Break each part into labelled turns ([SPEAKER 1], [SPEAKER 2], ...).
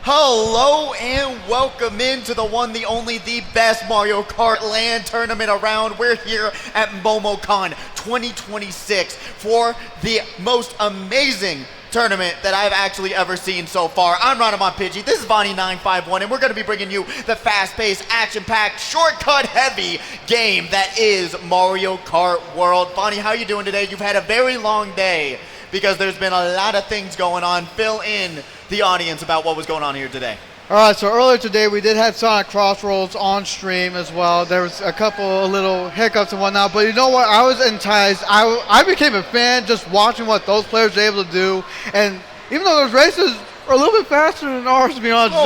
[SPEAKER 1] Hello and welcome into the one, the only, the best Mario Kart LAN tournament around. We're here at Momocon 2026 for the most amazing tournament that I've actually ever seen so far. I'm Ridingmypidgey, this is Vanni951, and we're going to be bringing you the fast-paced, action-packed, shortcut-heavy game that is Mario Kart World. Vanni, how are you doing today? You've had a very long day because there's been a lot of things going on. Fill in the audience about what was going on here today.
[SPEAKER 2] All right, so earlier today we did have Sonic Crossroads on stream as well. There was a couple of little hiccups and whatnot, but you know what? I was enticed. I became a fan just watching what those players were able to do. And even though those races are a little bit faster than ours, to be honest,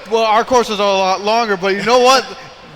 [SPEAKER 2] well, our courses are a lot longer, but you know what?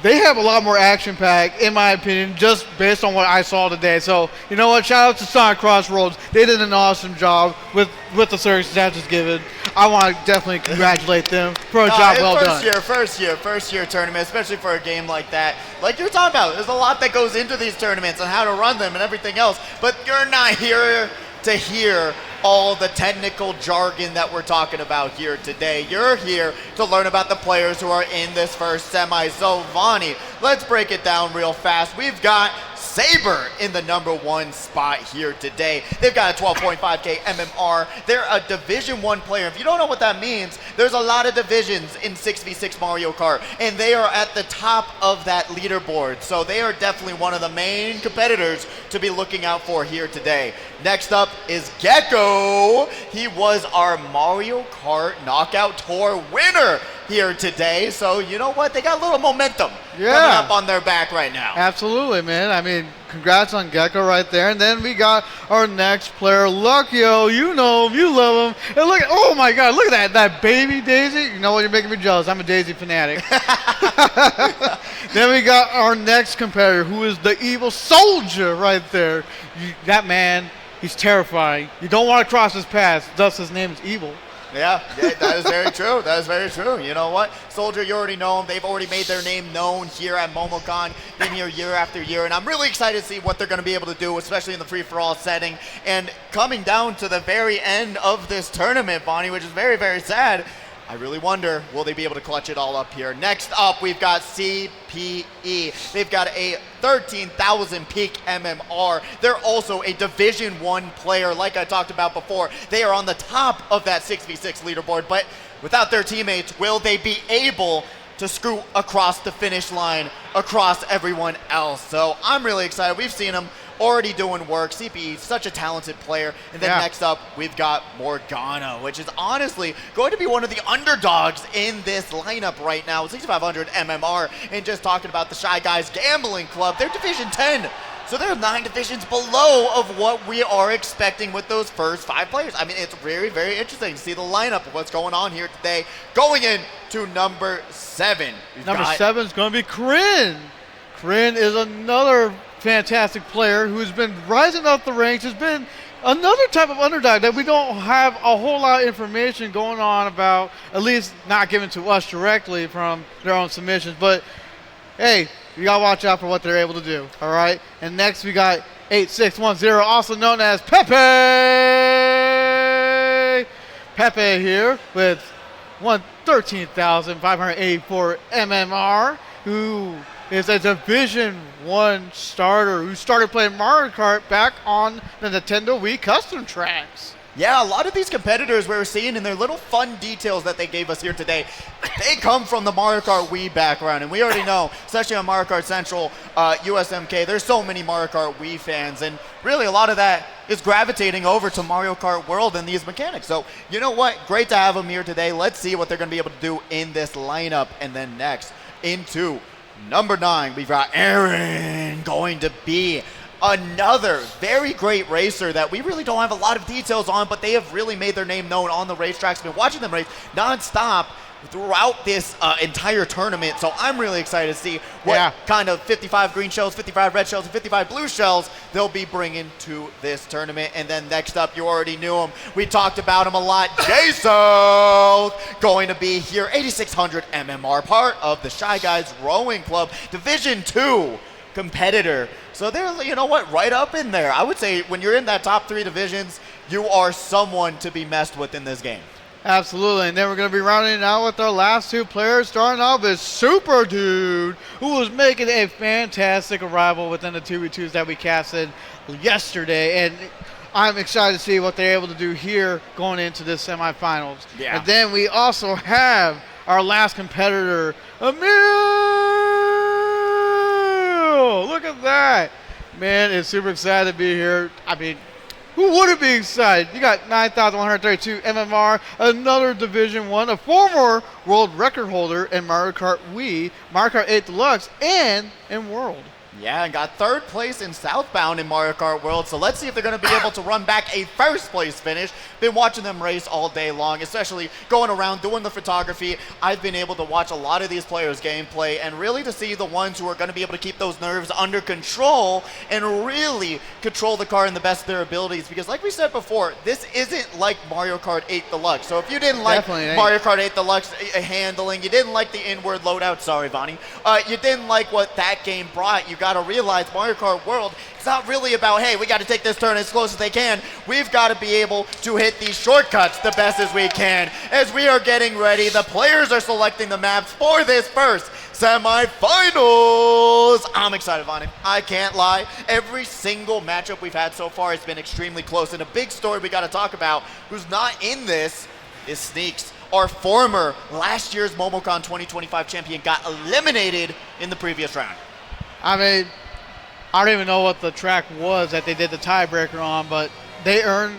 [SPEAKER 2] They have a lot more action-packed, in my opinion, just based on what I saw today. So, you know what? Shout out to Sonic Crossroads. They did an awesome job with the circumstances given. I want to definitely congratulate them for a job well done.
[SPEAKER 1] First year tournament, especially for a game like that. Like you're talking about, there's a lot that goes into these tournaments and how to run them and everything else. But you're not here to hear all the technical jargon that we're talking about here today. You're here to learn about the players who are in this first semi. So Vanni, let's break it down real fast. We've got Saber in the #1 spot here today. They've got a 12.5K MMR. They're a Division 1 player. If you don't know what that means, there's a lot of divisions in 6v6 Mario Kart, and they are at the top of that leaderboard. So they are definitely one of the main competitors to be looking out for here today. Next up is Gecko. He was our Mario Kart Knockout Tour winner here today. So you know what? They got a little momentum coming up on their back right now.
[SPEAKER 2] Absolutely, man. I mean, congrats on Gecko right there. And then we got our next player, Luckyo. You know him, you love him. And look, oh my God, look at that baby Daisy. You know what? You're making me jealous. I'm a Daisy fanatic. Then we got our next competitor, who is the EvuL Soldier right there. That man, he's terrifying. You don't want to cross his path, thus his name is EvuL.
[SPEAKER 1] Yeah, that is very true. That is very true. You know what? Soldier, you already know them. They've already made their name known here at Momocon. Been here year after year, and I'm really excited to see what they're going to be able to do, especially in the free-for-all setting. And coming down to the very end of this tournament, Vanni, which is very, very sad, I really wonder, will they be able to clutch it all up here? Next up, we've got CPE. They've got a 13,000 peak MMR. They're also a Division 1 player, like I talked about before. They are on the top of that 6v6 leaderboard, but without their teammates, will they be able to scoot across the finish line, across everyone else? So I'm really excited. We've seen them already doing work. CPE, such a talented player. And then next up, we've got Morgana, which is honestly going to be one of the underdogs in this lineup right now. 6,500 MMR. And just talking about the Shy Guys Gambling Club, they're Division 10. So they're 9 divisions below of what we are expecting with those first 5 players. I mean, it's very, very interesting to see the lineup of what's going on here today. Going into #7.
[SPEAKER 2] Number 7 is going to be Chrin. Chrin is another fantastic player who's been rising up the ranks. Has been another type of underdog that we don't have a whole lot of information going on about, at least not given to us directly from their own submissions. But hey, you gotta watch out for what they're able to do. All right. And next we got 8610, also known as Pepe. Pepe here with 13,584 MMR, who is a Division 1 starter who started playing Mario Kart back on the Nintendo Wii custom tracks.
[SPEAKER 1] Yeah, a lot of these competitors we're seeing in their little fun details that they gave us here today, they come from the Mario Kart Wii background. And we already know, especially on Mario Kart Central, USMK, there's so many Mario Kart Wii fans. And really a lot of that is gravitating over to Mario Kart World and these mechanics. So, you know what? Great to have them here today. Let's see what they're going to be able to do in this lineup. And then next, into #9, we've got aryhn, going to be another very great racer that we really don't have a lot of details on, but they have really made their name known on the racetracks. Been watching them race nonstop throughout this entire tournament, so I'm really excited to see what kind of 55 green shells, 55 red shells, and 55 blue shells they'll be bringing to this tournament. And then next up, you already knew him. We talked about him a lot. Jason going to be here, 8,600 MMR, part of the Shy Guys Rowing Club, Division 2 competitor. So they're, you know what, right up in there. I would say when you're in that top 3 divisions, you are someone to be messed with in this game.
[SPEAKER 2] Absolutely, and then we're going to be rounding it out with our last two players, starting off with Super Dude, who was making a fantastic arrival within the 2v2s that we casted yesterday, and I'm excited to see what they're able to do here going into the semifinals.
[SPEAKER 1] Yeah.
[SPEAKER 2] And then we also have our last competitor, EmilP. Look at that. Man, it's super excited to be here. I mean, who wouldn't be excited? You got 9,132 MMR, another Division 1, a former world record holder in Mario Kart Wii, Mario Kart 8 Deluxe, and in World.
[SPEAKER 1] Yeah, and got third place in Southbound in Mario Kart World, so let's see if they're going to be able to run back a first place finish. Been watching them race all day long, especially going around doing the photography. I've been able to watch a lot of these players' gameplay and really to see the ones who are going to be able to keep those nerves under control and really control the car in the best of their abilities, because like we said before, this isn't like Mario Kart 8 Deluxe. So if you didn't like Mario Kart 8 Deluxe handling, you didn't like the inward loadout, sorry Vanni, you didn't like what that game brought, you got to realize Mario Kart World, it's not really about, hey, we got to take this turn as close as they can. We've got to be able to hit these shortcuts the best as we can. As we are getting ready, the players are selecting the maps for this first semifinals. I'm excited, Vanni. I can't lie. Every single matchup we've had so far has been extremely close. And a big story we got to talk about, who's not in this, is Sneaks. Our former last year's Momocon 2025 champion got eliminated in the previous round.
[SPEAKER 2] I mean, I don't even know what the track was that they did the tiebreaker on, but they earned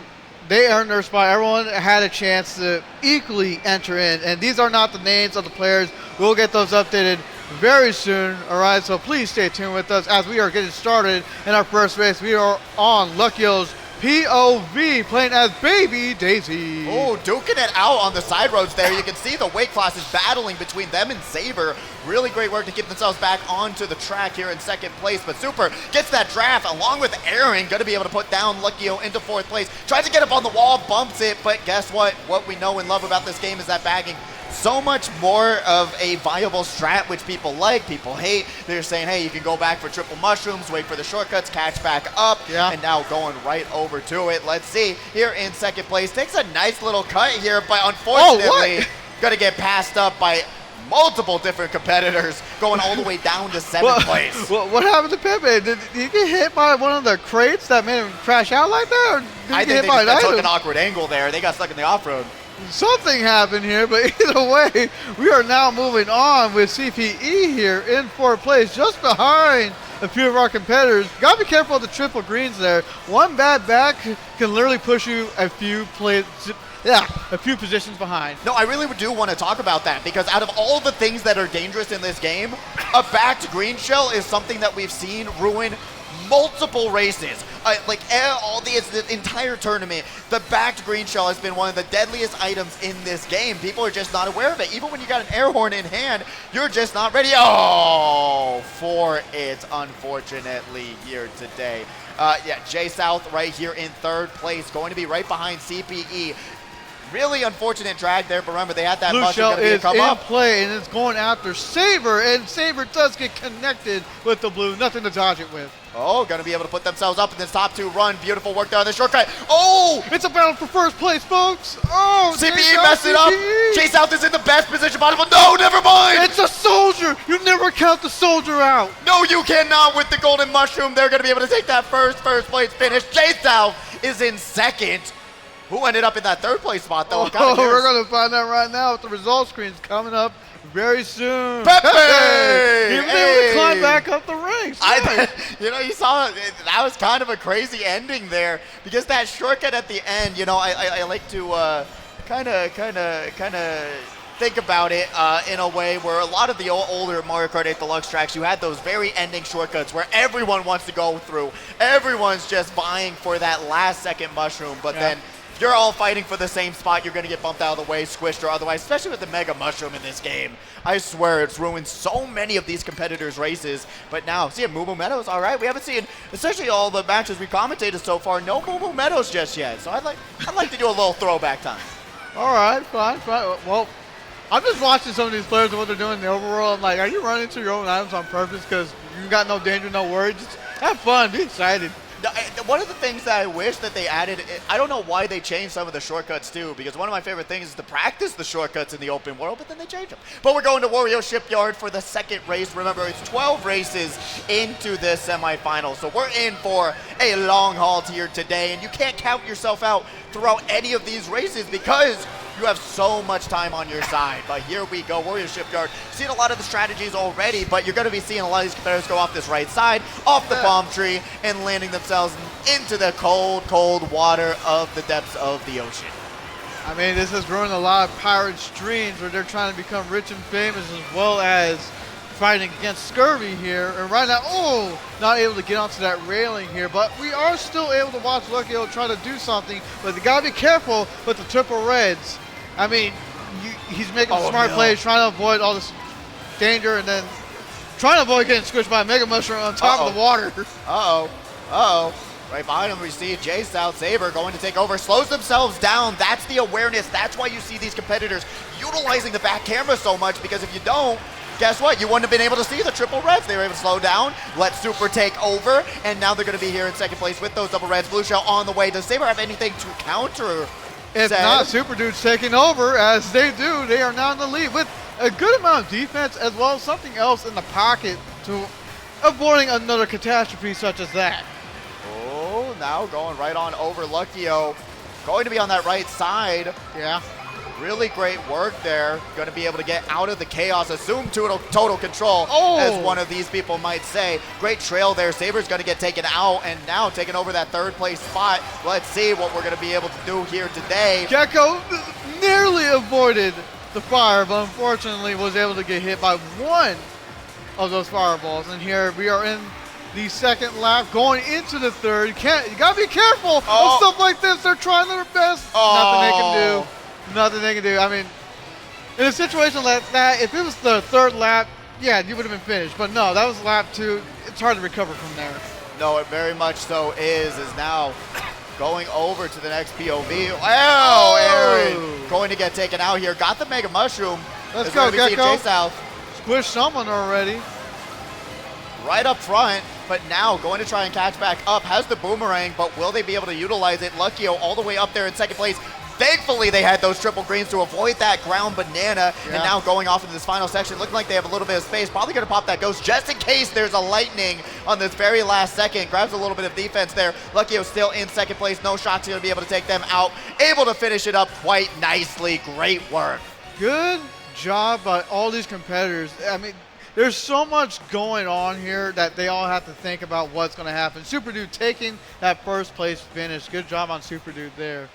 [SPEAKER 2] their spot. Everyone had a chance to equally enter in, and these are not the names of the players. We'll get those updated very soon, all right? So please stay tuned with us as we are getting started in our first race. We are on Luckyo's POV, playing as Baby Daisy.
[SPEAKER 1] Oh, duking it out on the side roads there. You can see the weight classes battling between them and Saber. Really great work to keep themselves back onto the track here in second place. But Super gets that draft along with aryhn. Going to be able to put down Luckyo into fourth place. Tries to get up on the wall, bumps it. But guess what? What we know and love about this game is that bagging so much more of a viable strat, which people like, people hate. They're saying, hey, you can go back for triple mushrooms, wait for the shortcuts, catch back up, and now going right over to it. Let's see, here in second place, takes a nice little cut here, but unfortunately, gonna get passed up by multiple different competitors, going all the way down to seventh place.
[SPEAKER 2] What happened to Pepe? Did he get hit by one of the crates that made him crash out like that? Or did
[SPEAKER 1] I think they just took an awkward angle there. They got stuck in the off-road.
[SPEAKER 2] Something happened here, but either way, we are now moving on with CPE here in fourth place, just behind a few of our competitors. Gotta be careful of the triple greens there. One bad back can literally push you a few positions behind.
[SPEAKER 1] No, I really do want to talk about that, because out of all the things that are dangerous in this game, a backed green shell is something that we've seen ruin multiple races. The entire tournament, the backed green shell has been one of the deadliest items in this game. People are just not aware of it. Even when you got an air horn in hand, you're just not ready. Oh, for it, unfortunately, here today. J South right here in third place, going to be right behind CPE. Really unfortunate drag there, but remember, they had that mushroom going to be a come up.
[SPEAKER 2] Play, and it's going after Saber, and Saber does get connected with the blue. Nothing to dodge it with.
[SPEAKER 1] Oh, going to be able to put themselves up in this top two run. Beautiful work there on the shortcut. Oh!
[SPEAKER 2] It's a battle for first place, folks. Oh,
[SPEAKER 1] CPE messed it up. J South is in the best position possible. No, never mind.
[SPEAKER 2] It's a soldier. You never count the soldier out.
[SPEAKER 1] No, you cannot with the golden mushroom. They're going to be able to take that first place finish. J South is in second. Who ended up in that third place spot, though?
[SPEAKER 2] We're going to find out right now with the result screens coming up very soon.
[SPEAKER 1] Pepe!
[SPEAKER 2] He was able to climb back up the ranks.
[SPEAKER 1] You saw that was kind of a crazy ending there, because that shortcut at the end, I like to kind of think about it in a way where a lot of the older Mario Kart 8 Deluxe tracks, you had those very ending shortcuts where everyone wants to go through. Everyone's just vying for that last second mushroom, but then if you're all fighting for the same spot, you're going to get bumped out of the way, squished or otherwise, especially with the Mega Mushroom in this game. I swear, it's ruined so many of these competitors' races. But now, see, Moo Meadows, all right. We haven't seen, especially all the matches we commentated so far, no Moo Meadows just yet. So I'd like to do a little throwback time.
[SPEAKER 2] All right, fine. Well, I'm just watching some of these players and what they're doing in the overworld. I'm like, are you running into your own items on purpose because you got no danger, no worry? Just have fun, be excited.
[SPEAKER 1] One of the things that I wish that they added, I don't know why they changed some of the shortcuts too, because one of my favorite things is to practice the shortcuts in the open world, but then they change them. But we're going to Wario Shipyard for the second race. Remember, it's 12 races into this semifinal, so we're in for a long haul here today, and you can't count yourself out throughout any of these races because you have so much time on your side. But here we go, Wario Shipyard. Seen a lot of the strategies already, but you're going to be seeing a lot of these competitors go off this right side, off the palm tree, and landing themselves into the cold, cold water of the depths of the ocean.
[SPEAKER 2] I mean, this has ruined a lot of pirates' dreams where they're trying to become rich and famous as well as fighting against scurvy here. And right now, not able to get onto that railing here, but we are still able to watch Luckyo try to do something, but you gotta be careful with the triple reds. I mean, he's making smart plays, trying to avoid all this danger, and then trying to avoid getting squished by a Mega Mushroom on top of the water.
[SPEAKER 1] Right behind him, we see J-South Saber going to take over, slows themselves down. That's the awareness. That's why you see these competitors utilizing the back camera so much, because if you don't, guess what? You wouldn't have been able to see the triple reds. They were able to slow down, let Super take over, and now they're going to be here in second place with those double reds. Blue Shell on the way. Does Saber have anything to counter?
[SPEAKER 2] If not, Super Dude's taking over, as they do. They are now in the lead with a good amount of defense as well as something else in the pocket to avoiding another catastrophe such as that.
[SPEAKER 1] Oh, now going right on over Luckyo. Going to be on that right side.
[SPEAKER 2] Yeah.
[SPEAKER 1] Really great work there. Going to be able to get out of the chaos, assume total control, as one of these people might say. Great trail there. Saber's going to get taken out, and now taking over that third place spot. Let's see what we're going to be able to do here today.
[SPEAKER 2] Gecko nearly avoided the fire, but unfortunately was able to get hit by one of those fireballs. And here we are in the second lap, going into the third. You got to be careful of stuff like this. They're trying their best. Nothing they can do. Nothing they can do. I mean, in a situation like that, if it was the third lap, yeah, you would have been finished. But no, that was lap 2. It's hard to recover from there.
[SPEAKER 1] No, it very much so is now going over to the next POV. aryhn going to get taken out here. Got the Mega Mushroom.
[SPEAKER 2] Let's go, Gecko.
[SPEAKER 1] South
[SPEAKER 2] Squish someone already.
[SPEAKER 1] right up front, but now going to try and catch back up. Has the boomerang, but will they be able to utilize it? Luckyo all the way up there in second place. Thankfully, they had those triple greens to avoid that ground banana, and now going off into this final section, looking like they have a little bit of space. Probably going to pop that ghost just in case there's a lightning on this very last second. Grabs a little bit of defense there. Luckyo still in second place. No shots going to be able to take them out. Able to finish it up quite nicely. Great work.
[SPEAKER 2] Good job by all these competitors. I mean, there's so much going on here that they all have to think about what's going to happen. Super Dude taking that first place finish. Good job on Super Dude there.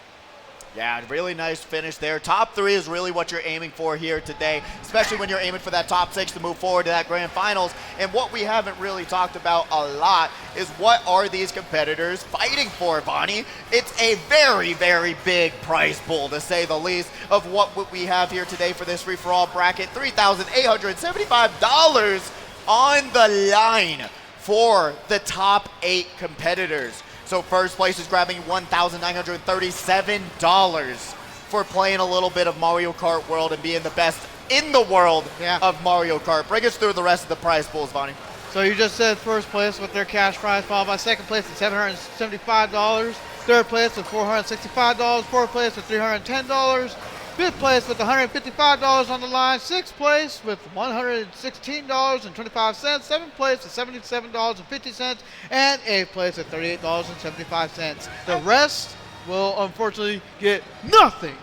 [SPEAKER 1] Yeah, really nice finish there. Top 3 is really what you're aiming for here today, especially when you're aiming for that top 6 to move forward to that grand finals. And what we haven't really talked about a lot is what are these competitors fighting for, Vanni? It's a very, very big prize pool, to say the least, of what we have here today for this free-for-all bracket. $3,875 on the line for the top 8 competitors. So first place is grabbing $1,937 for playing a little bit of Mario Kart World and being the best in the world of Mario Kart. Bring us through the rest of the prize pools, Vanni.
[SPEAKER 2] So you just said first place with their cash prize, followed by second place at $775, third place with $465, fourth place with $310, fifth place with $155 on the line, sixth place with $116.25, seventh place with $77.50, and eighth place at $38.75. The rest will unfortunately get nothing.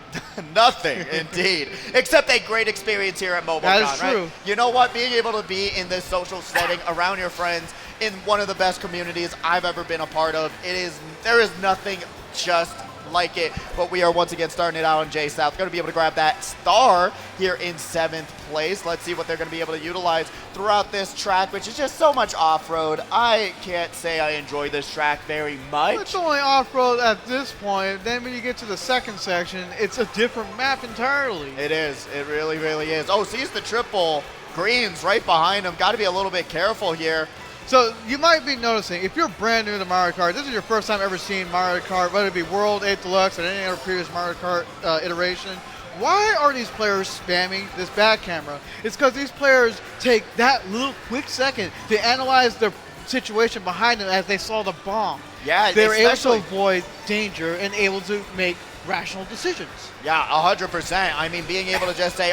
[SPEAKER 1] Nothing, indeed. Except a great experience here at Momocon,
[SPEAKER 2] that is true.
[SPEAKER 1] Right? You know what? Being able to be in this social setting around your friends in one of the best communities I've ever been a part of, there is nothing just like it. But we are once again starting it out on J-South. Going to be able to grab that star here in 7th place. Let's see what they're going to be able to utilize throughout this track, which is just so much off-road. I can't say I enjoy this track very much.
[SPEAKER 2] It's only off-road at this point. Then when you get to the second section, it's a different map entirely.
[SPEAKER 1] It is. It really, really is. Oh, sees the triple greens right behind him. Got to be a little bit careful here.
[SPEAKER 2] So you might be noticing, if you're brand new to Mario Kart, this is your first time ever seeing Mario Kart, whether it be World, 8 Deluxe, or any other previous Mario Kart iteration, why are these players spamming this back camera? It's because these players take that little quick second to analyze the situation behind them as they saw the bomb.
[SPEAKER 1] Yeah,
[SPEAKER 2] they're able to
[SPEAKER 1] especially-
[SPEAKER 2] avoid danger and able to make rational decisions.
[SPEAKER 1] Yeah, 100%. I mean, being able to just say,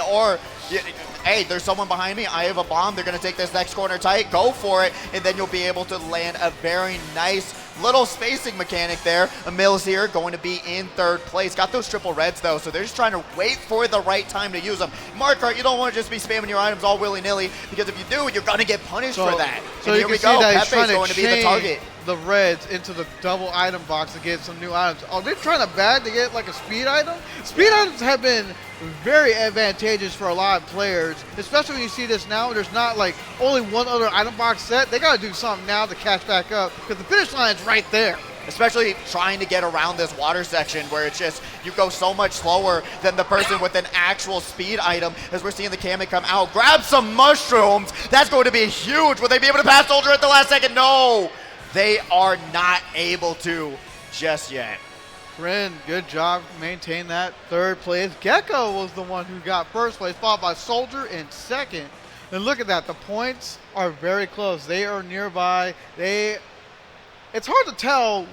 [SPEAKER 1] hey, there's someone behind me. I have a bomb. They're going to take this next corner tight. Go for it. And then you'll be able to land a very nice little spacing mechanic there. EmilP's here going to be in third place. Got those triple reds, though, so they're just trying to wait for the right time to use them. Kart, you don't want to just be spamming your items all willy-nilly, because if you do, you're going to get punished for that.
[SPEAKER 2] So
[SPEAKER 1] and
[SPEAKER 2] you
[SPEAKER 1] here
[SPEAKER 2] can
[SPEAKER 1] we
[SPEAKER 2] see
[SPEAKER 1] go.
[SPEAKER 2] that he's
[SPEAKER 1] Pepe's
[SPEAKER 2] trying to
[SPEAKER 1] going to be the target.
[SPEAKER 2] the reds into the double item box to get some new items. Are they trying to bag to get like a speed item? Speed items have been very advantageous for a lot of players, especially when you see this now. There's not like only one other item box set. They got to do something now to catch back up, because the finish line is right there.
[SPEAKER 1] Especially trying to get around this water section where it's just, you go so much slower than the person with an actual speed item. As we're seeing the Kami come out, grab some mushrooms. That's going to be huge. Will they be able to pass Soldier at the last second? No, they are not able to just yet.
[SPEAKER 2] Chrin, good job, maintain that third place. Gecko was the one who got first place, followed by Soldier in second. And look at that, the points are very close. They are nearby. It's hard to tell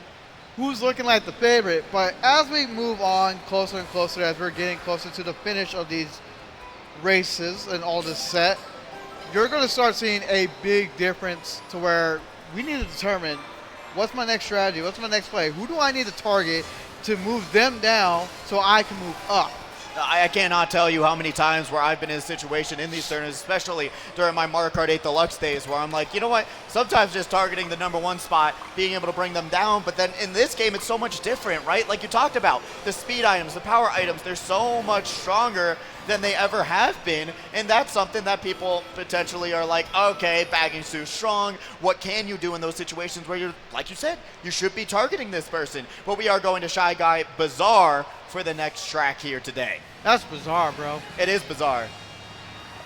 [SPEAKER 2] who's looking like the favorite, but as we move on closer and closer, as we're getting closer to the finish of these races and all this set, you're going to start seeing a big difference to where we need to determine what's my next strategy, what's my next play, who do I need to target to move them down so I can move up.
[SPEAKER 1] I cannot tell you how many times where I've been in a situation in these tournaments, especially during my Mario Kart 8 Deluxe days, where I'm like, you know what, sometimes just targeting the #1 spot, being able to bring them down, but then in this game it's so much different, right? Like you talked about, the speed items, the power items, they're so much stronger than they ever have been, and that's something that people potentially are like, okay, bagging's too strong. What can you do in those situations where you're, like you said, you should be targeting this person? But we are going to Shy Guy Bazaar for the next track here today.
[SPEAKER 2] That's bizarre, bro.
[SPEAKER 1] It is bizarre.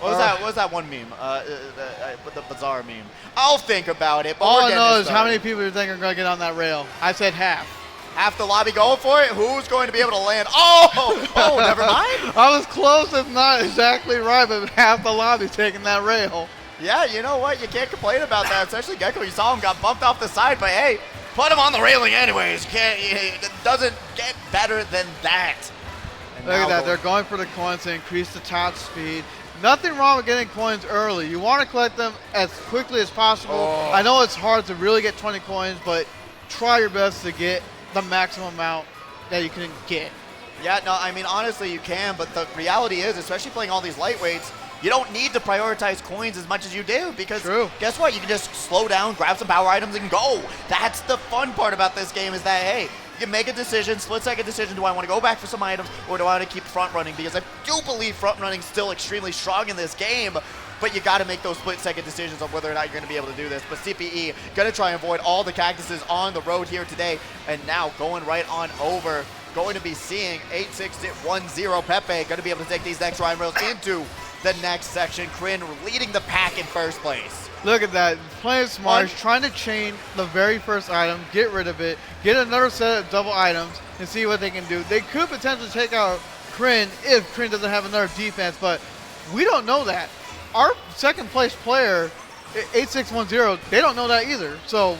[SPEAKER 1] What was that? What was that one meme? The bizarre meme. I'll think about it. But
[SPEAKER 2] All
[SPEAKER 1] we're
[SPEAKER 2] I
[SPEAKER 1] getting
[SPEAKER 2] know
[SPEAKER 1] it
[SPEAKER 2] is how
[SPEAKER 1] started.
[SPEAKER 2] many people do you think are going to get on that rail? I said half.
[SPEAKER 1] Half the lobby going for it. Who's going to be able to land? Oh, never mind.
[SPEAKER 2] I was close, if not exactly right, but half the lobby's taking that rail.
[SPEAKER 1] Yeah, you know what? You can't complain about that. Especially Gecko. You saw him got bumped off the side, but hey, put him on the railing anyways. It doesn't get better than that. And
[SPEAKER 2] Look at
[SPEAKER 1] now
[SPEAKER 2] that. They're going for the coins to increase the top speed. Nothing wrong with getting coins early. You want to collect them as quickly as possible.
[SPEAKER 1] Oh.
[SPEAKER 2] I know it's hard to really get 20 coins, but try your best to get the maximum amount that you can get.
[SPEAKER 1] Yeah, no, I mean, honestly, you can, but the reality is, especially playing all these lightweights, you don't need to prioritize coins as much as you do, because
[SPEAKER 2] True.
[SPEAKER 1] Guess what? You can just slow down, grab some power items, and go. That's the fun part about this game, is that, hey, you can make a decision, split-second decision. Do I want to go back for some items, or do I want to keep front-running? Because I do believe front-running is still extremely strong in this game, but you got to make those split-second decisions on whether or not you're going to be able to do this. But CPE going to try and avoid all the cactuses on the road here today, and now going right on over. Going to be seeing 8610 Pepe going to be able to take these next rhyme rails into the next section. Chrin leading the pack in first place.
[SPEAKER 2] Look at that. Playing smart, trying to chain the very first item, get rid of it, get another set of double items, and see what they can do. They could potentially take out Chrin if Chrin doesn't have another defense, but we don't know that. Our second place player, 8610, they don't know that either. So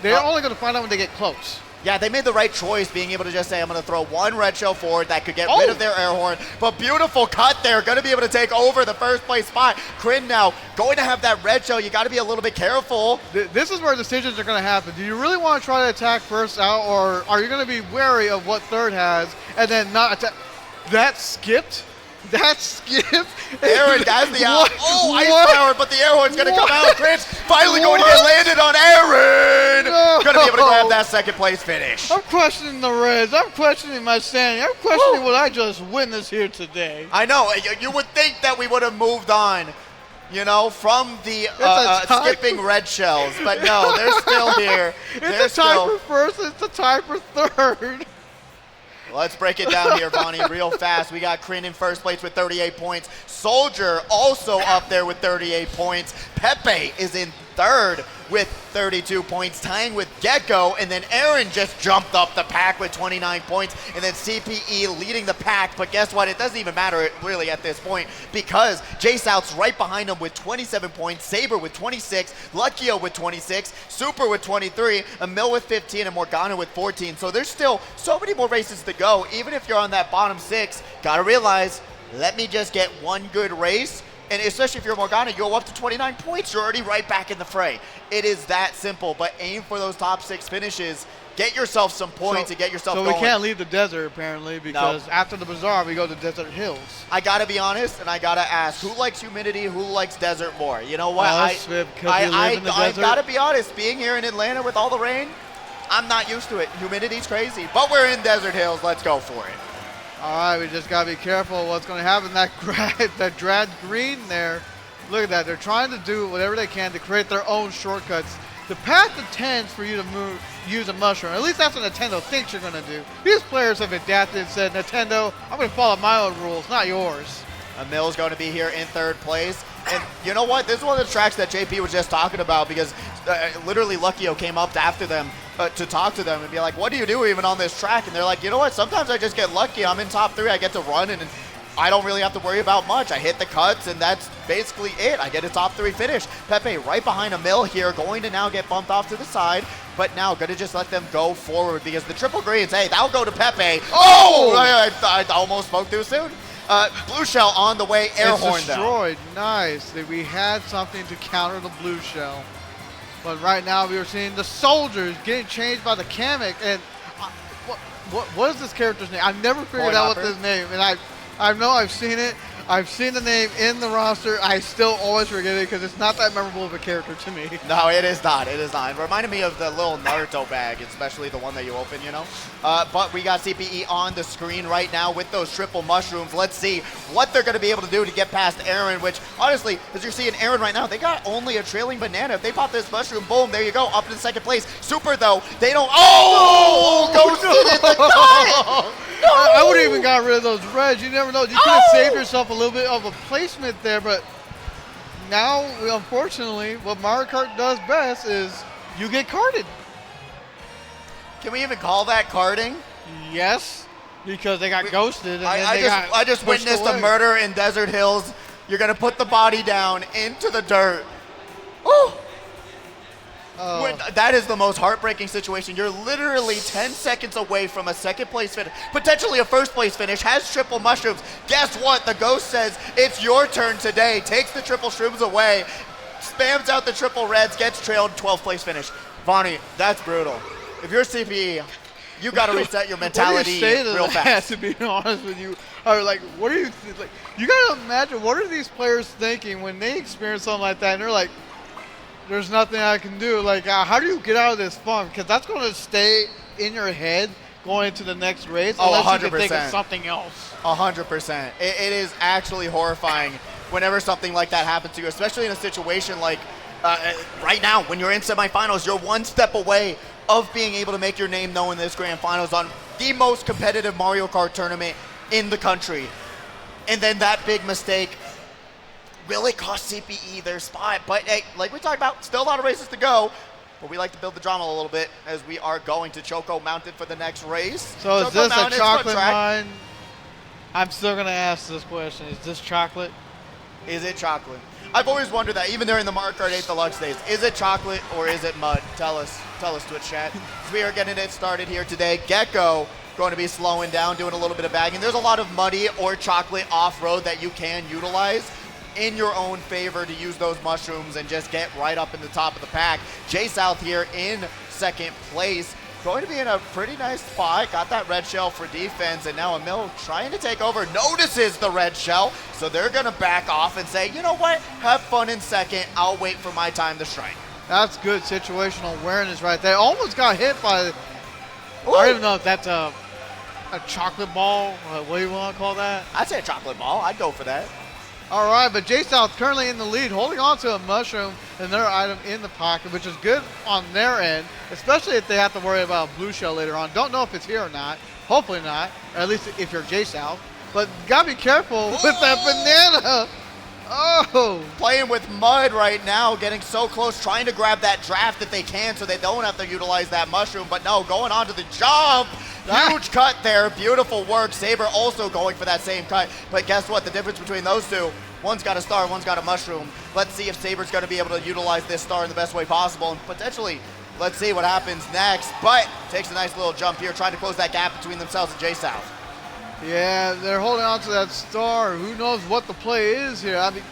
[SPEAKER 2] they're only going to find out when they get close.
[SPEAKER 1] Yeah, they made the right choice being able to just say, I'm going to throw one red shell forward that could get rid of their air horn. But beautiful cut there. Going to be able to take over the first place spot. Chrin now going to have that red shell. You got to be a little bit careful.
[SPEAKER 2] This is where decisions are going to happen. Do you really want to try to attack first out, or are you going to be wary of what third has and then not attack? That skipped? That skipped?
[SPEAKER 1] Aryhn has the out. Ice power, but the air horn's going to come out. Chrin's finally going to get landed on Aryhn.
[SPEAKER 2] No.
[SPEAKER 1] Going to be able to grab that second place finish.
[SPEAKER 2] I'm questioning the Reds. I'm questioning my standing. I'm questioning what I just witnessed here today.
[SPEAKER 1] I know. You would think that we would have moved on, you know, from the skipping red shells. But no, they're still here.
[SPEAKER 2] It's a tie for first. It's a tie for third.
[SPEAKER 1] Let's break it down here, Vanni, real fast. We got Chrin in first place with 38 points. Soldier also up there with 38 points. Pepe is in third with 32 points, tying with Gecko, and then aryhn just jumped up the pack with 29 points, and then CPE leading the pack. But guess what? It doesn't even matter really at this point, because J-South's right behind him with 27 points, Saber with 26, Luckyo with 26, Super with 23, EmilP with 15, and Morgana with 14. So there's still so many more races to go. Even if you're on that bottom 6, gotta realize, let me just get one good race, and especially if you're Morgana, you go up to 29 points, you're already right back in the fray. It is that simple, but aim for those top 6 finishes, get yourself some points and get yourself going.
[SPEAKER 2] So we can't leave the desert, apparently, because after the Bazaar, we go to Desert Hills.
[SPEAKER 1] I gotta be honest, and I gotta ask, who likes humidity, who likes desert more? You know what?
[SPEAKER 2] I
[SPEAKER 1] gotta be honest, being here in Atlanta with all the rain, I'm not used to it. Humidity's crazy, but we're in Desert Hills, let's go for it.
[SPEAKER 2] All right, we just got to be careful what's going to happen. That drag green there, look at that. They're trying to do whatever they can to create their own shortcuts. The path intends for you to use a mushroom. At least that's what Nintendo thinks you're going to do. These players have adapted and said, Nintendo, I'm going to follow my own rules, not yours.
[SPEAKER 1] EmilP's going to be here in 3rd place. And you know what? This is one of the tracks that JP was just talking about, because literally Luckyo came up after them to talk to them and be like, what do you do even on this track? And they're like, you know what? Sometimes I just get lucky. I'm in top 3. I get to run, and I don't really have to worry about much. I hit the cuts, and that's basically it. I get a top 3 finish. Pepe right behind EmilP here, going to now get bumped off to the side, but now going to just let them go forward, because the triple greens, hey, that'll go to Pepe. Oh! I almost spoke too soon. Blue shell on the way, air horn
[SPEAKER 2] destroyed. Nice. We had something to counter the blue shell. But right now we are seeing the soldiers getting changed by the Kamek. And what is this character's name? I've never figured out what his name. And I know I've seen it. I've seen the name in the roster. I still always forget it because it's not that memorable of a character to me.
[SPEAKER 1] No, it is not. It is not. It reminded me of the little Naruto bag, especially the one that you open, you know? But we got CPE on the screen right now with those triple mushrooms. Let's see what they're going to be able to do to get past aryhn, which, honestly, as you're seeing aryhn right now, they got only a trailing banana. If they pop this mushroom, boom, there you go, up in 2nd place. Super, though, they don't... Oh! Ghosted in the cut!
[SPEAKER 2] No! I would have even got rid of those reds. You never know. You could have saved yourself a little bit of a placement there, but now, unfortunately, what Mario Kart does best is you get karted.
[SPEAKER 1] Can we even call that karting?
[SPEAKER 2] Yes, because they got ghosted. And
[SPEAKER 1] I just witnessed a murder in Desert Hills. You're going to put the body down into the dirt. Ooh! That is the most heartbreaking situation. You're literally 10 seconds away from a 2nd place finish, potentially a 1st place finish, has triple mushrooms. Guess what? The ghost says, it's your turn today, takes the triple shrooms away, spams out the triple reds, gets trailed, 12th place finish. Vanni, that's brutal. If you're CPE, you got to reset your mentality real fast.
[SPEAKER 2] To be honest with you, or like, what are you like? You got to imagine, what are these players thinking when they experience something like that, and they're like, there's nothing I can do. Like, how do you get out of this funk? Because that's going to stay in your head going into the next race.
[SPEAKER 1] Oh,
[SPEAKER 2] unless
[SPEAKER 1] 100%.
[SPEAKER 2] You can think of something else.
[SPEAKER 1] 100%. It is actually horrifying whenever something like that happens to you, especially in a situation like right now when you're in semifinals. You're one step away of being able to make your name known in this grand finals on the most competitive Mario Kart tournament in the country. And then that big mistake. Will it cost CPE their spot? But hey, like we talked about, still a lot of races to go. But we like to build the drama a little bit as we are going to Choco Mountain for the next race.
[SPEAKER 2] So
[SPEAKER 1] Choco
[SPEAKER 2] is this
[SPEAKER 1] Mountain,
[SPEAKER 2] a chocolate mine? I'm still going to ask this question. Is this chocolate?
[SPEAKER 1] Is it chocolate? I've always wondered that, even during the Mario Kart 8 Deluxe days. Is it chocolate or is it mud? Tell us, Twitch chat. We are getting it started here today. Gecko going to be slowing down, doing a little bit of bagging. There's a lot of muddy or chocolate off-road that you can utilize in your own favor to use those mushrooms and just get right up in the top of the pack. J-South here in 2nd place. Going to be in a pretty nice spot. Got that red shell for defense, and now EmilP trying to take over. Notices the red shell, so they're going to back off and say, you know what? Have fun in 2nd. I'll wait for my time to strike.
[SPEAKER 2] That's good situational awareness right there. Almost got hit by, I don't even know if that's a chocolate ball. What do you want to call that?
[SPEAKER 1] I'd say a chocolate ball. I'd go for that.
[SPEAKER 2] All right, but J-South currently in the lead, holding on to a mushroom and their item in the pocket, which is good on their end, especially if they have to worry about a blue shell later on. Don't know if it's here or not. Hopefully not, or at least if you're J-South. But got to be careful with that banana. Oh!
[SPEAKER 1] Playing with mud right now, getting so close, trying to grab that draft that they can so they don't have to utilize that mushroom. But no, going on to the jump. Huge cut there. Beautiful work. Saber also going for that same cut. But guess what? The difference between those two, one's got a star, one's got a mushroom. Let's see if Saber's going to be able to utilize this star in the best way possible. And potentially, let's see what happens next. But takes a nice little jump here, trying to close that gap between themselves and J-South.
[SPEAKER 2] Yeah, they're holding on to that star. Who knows what the play is here? I mean,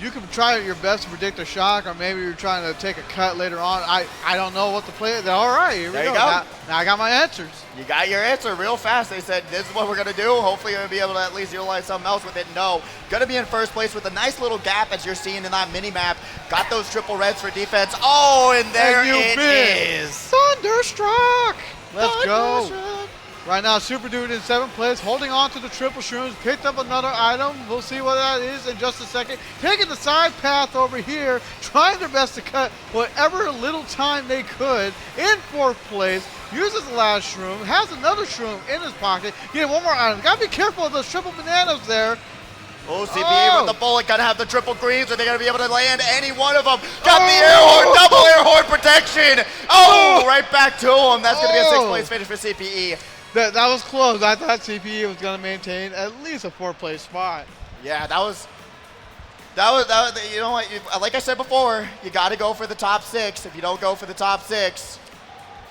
[SPEAKER 2] you can try your best to predict a shock, or maybe you're trying to take a cut later on. I don't know what the play is. All right, here we go. Now I got my answers.
[SPEAKER 1] You got your answer real fast. They said, this is what we're going to do. Hopefully, you're going to be able to at least utilize something else with it. No. Going to be in first place with a nice little gap, as you're seeing in that mini-map. Got those triple reds for defense. Oh, and there it is.
[SPEAKER 2] Thunderstruck. Let's go. Right now, Super Dude in 7th place, holding on to the triple shrooms, picked up another item. We'll see what that is in just a second. Taking the side path over here, trying their best to cut whatever little time they could. In 4th place, uses the last shroom, has another shroom in his pocket. Get one more item. Gotta be careful of those triple bananas there.
[SPEAKER 1] Oh, CPE with the bullet, gonna have the triple greens. Are they gonna be able to land any one of them? Got the air horn, double air horn protection. Oh, right back to him. That's gonna be a 6th place finish for CPE.
[SPEAKER 2] That was close. I thought CPE was going to maintain at least a 4th place spot.
[SPEAKER 1] Yeah, that was, you know what, like I said before, you got to go for the top 6. If you don't go for the top 6,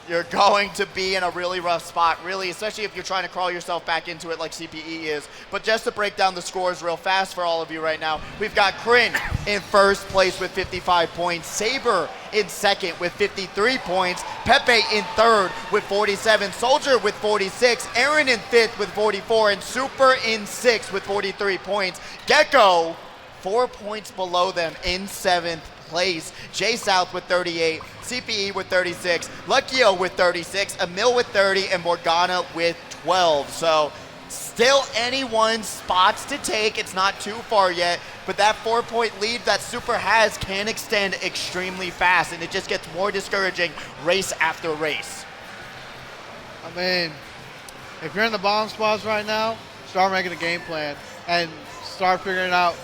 [SPEAKER 1] you're going to be in a really rough spot, really, especially if you're trying to crawl yourself back into it like CPE is. But just to break down the scores real fast for all of you right now, we've got Chrin in 1st place with 55 points, Saber in 2nd with 53 points, Pepe in 3rd with 47, Soldier with 46, aryhn in 5th with 44, and Super in 6th with 43 points. Gecko, 4 points below them in 7th place. J-South with 38, CPE with 36, Luckyo with 36, EmilP with 30, and Morgana with 12. So still anyone's spots to take. It's not too far yet, but that 4-point lead that Super has can extend extremely fast, and it just gets more discouraging race after race.
[SPEAKER 2] I mean, if you're in the bottom spots right now, start making a game plan and start figuring out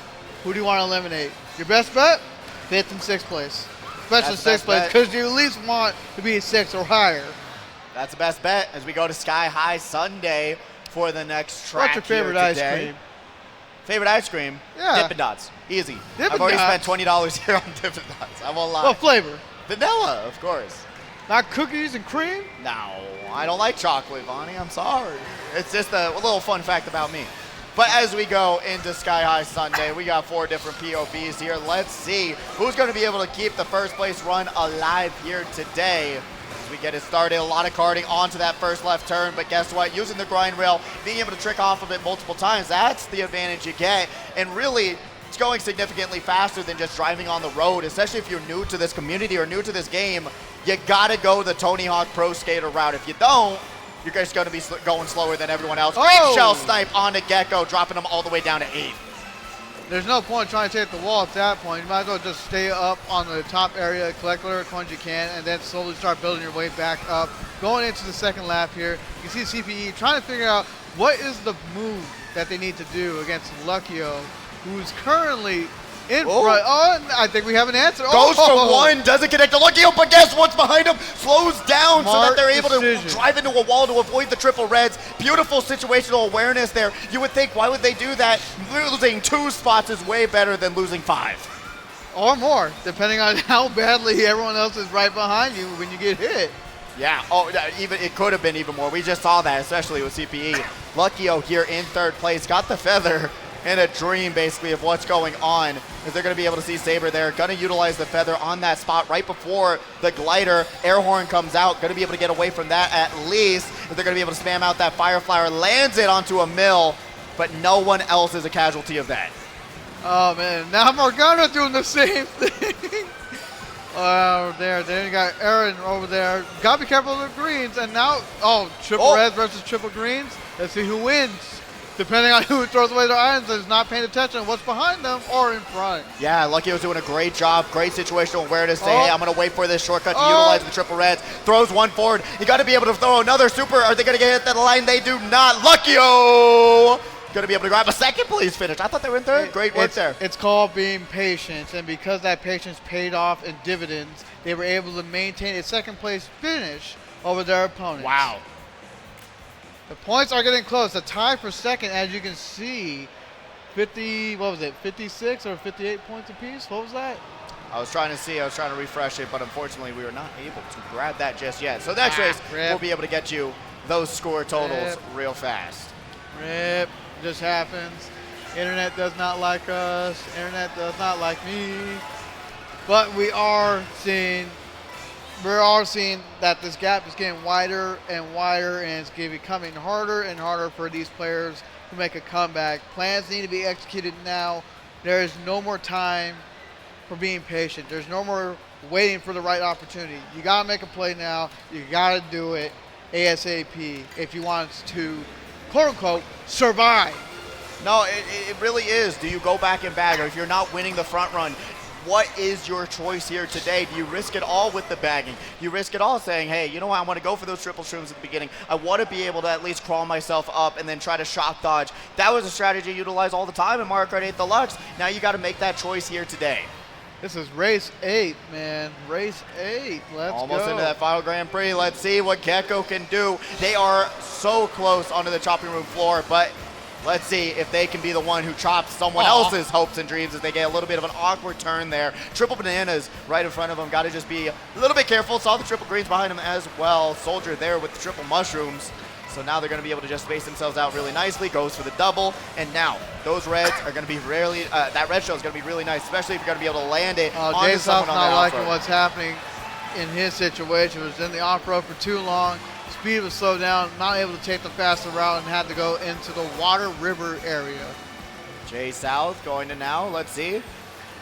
[SPEAKER 2] who do you want to eliminate. Your best bet? 5th and 6th place, especially 6th place, because you at least want to be 6th or higher.
[SPEAKER 1] That's the best bet as we go to Sky High Sunday for the next track.
[SPEAKER 2] What's your favorite ice cream?
[SPEAKER 1] Favorite ice cream?
[SPEAKER 2] Yeah.
[SPEAKER 1] Dippin' Dots. Easy.
[SPEAKER 2] Dippin'
[SPEAKER 1] I've already
[SPEAKER 2] Dots.
[SPEAKER 1] spent $20 here on Dippin' Dots. I won't lie.
[SPEAKER 2] What flavor?
[SPEAKER 1] Vanilla, of course.
[SPEAKER 2] Not cookies and cream?
[SPEAKER 1] No, I don't like chocolate, Vanni. I'm sorry. It's just a little fun fact about me. But as we go into Sky High Sunday, we got 4 different POVs here. Let's see who's going to be able to keep the 1st place run alive here today. As we get it started, a lot of karting onto that first left turn, but guess what? Using the grind rail, being able to trick off of it multiple times, that's the advantage you get. And really, it's going significantly faster than just driving on the road, especially if you're new to this community or new to this game. You got to go the Tony Hawk Pro Skater route. If you don't, you're just going to be going slower than everyone else. Great shell snipe onto Gecko, dropping him all the way down to 8th.
[SPEAKER 2] There's no point trying to take the wall at that point. You might as well just stay up on the top area, collect whatever coins you can, and then slowly start building your way back up. Going into the 2nd lap here, you can see CPE trying to figure out what is the move that they need to do against Luckyo, who's currently in front. Oh, I think we have an answer.
[SPEAKER 1] Goes for 1, doesn't connect to Luckyo, but guess what's behind him? Slows down so that they're able to drive into a wall to avoid the triple reds. Beautiful situational awareness there. You would think, why would they do that? Losing 2 spots is way better than losing 5.
[SPEAKER 2] Or more, depending on how badly everyone else is right behind you when you get hit.
[SPEAKER 1] Yeah, even it could have been even more. We just saw that, especially with CPE. Luckyo here in 3rd place, got the feather. And a dream, basically, of what's going on. Is they're going to be able to see Saber there. Going to utilize the feather on that spot right before the glider. Air horn comes out. Going to be able to get away from that at least. If they're going to be able to spam out that fire flower. Lands it onto EmilP, but no one else is a casualty of that.
[SPEAKER 2] Oh, man. Now Morgana doing the same thing. Then you got aryhn over there. Got to be careful of the greens. And now, triple reds versus triple greens. Let's see who wins. Depending on who throws away their irons and is not paying attention to what's behind them or in front.
[SPEAKER 1] Yeah, Luckyo's doing a great job. Great situational awareness. Say, hey, I'm going to wait for this shortcut to utilize the triple reds. Throws 1 forward. You got to be able to throw another super. Are they going to get hit at the line? They do not. Luckyo going to be able to grab a second place finish. I thought they were in third. Great work there.
[SPEAKER 2] It's called being patient, and because that patience paid off in dividends, they were able to maintain a second place finish over their opponents.
[SPEAKER 1] Wow.
[SPEAKER 2] The points are getting close. The tie for second, as you can see, 56 or 58 points apiece? What was that?
[SPEAKER 1] I was trying to refresh it, but unfortunately we were not able to grab that just yet. So next race, we'll be able to get you those score totals real fast.
[SPEAKER 2] Rip, just happens. Internet does not like us. Internet does not like me. But we are seeing that this gap is getting wider and wider, and it's becoming harder and harder for these players to make a comeback. Plans need to be executed now. There is no more time for being patient. There's no more waiting for the right opportunity. You got to make a play now. You got to do it ASAP if you want to, quote unquote, survive.
[SPEAKER 1] No, it really is. Do you go back and bag, or if you're not winning the front run, what is your choice here today? Do you risk it all with the bagging? You risk it all saying, hey, you know what, I want to go for those triple shrooms at the beginning. I want to be able to at least crawl myself up and then try to shock dodge. That was a strategy utilized all the time in Mario Kart 8 Deluxe. Now you got to make that choice here today.
[SPEAKER 2] This is race 8, man. Race 8. Let's
[SPEAKER 1] Almost
[SPEAKER 2] go.
[SPEAKER 1] into that final Grand Prix. Let's see what Gecko can do. They are so close onto the chopping room floor, but let's see if they can be the one who chops someone else's hopes and dreams as they get a little bit of an awkward turn there. Triple bananas right in front of them. Got to just be a little bit careful. Saw the triple greens behind him as well. Soldier there with the triple mushrooms. So now they're going to be able to just space themselves out really nicely. Goes for the double. And now those reds are going to be really, that red shell is going to be really nice, especially if you're going to be able to land it onto someone on the
[SPEAKER 2] not liking what's happening in his situation. He was in the off-road for too long. Speed was slowed down, not able to take the faster route, and had to go into the water river area.
[SPEAKER 1] Jay South going to now, let's see.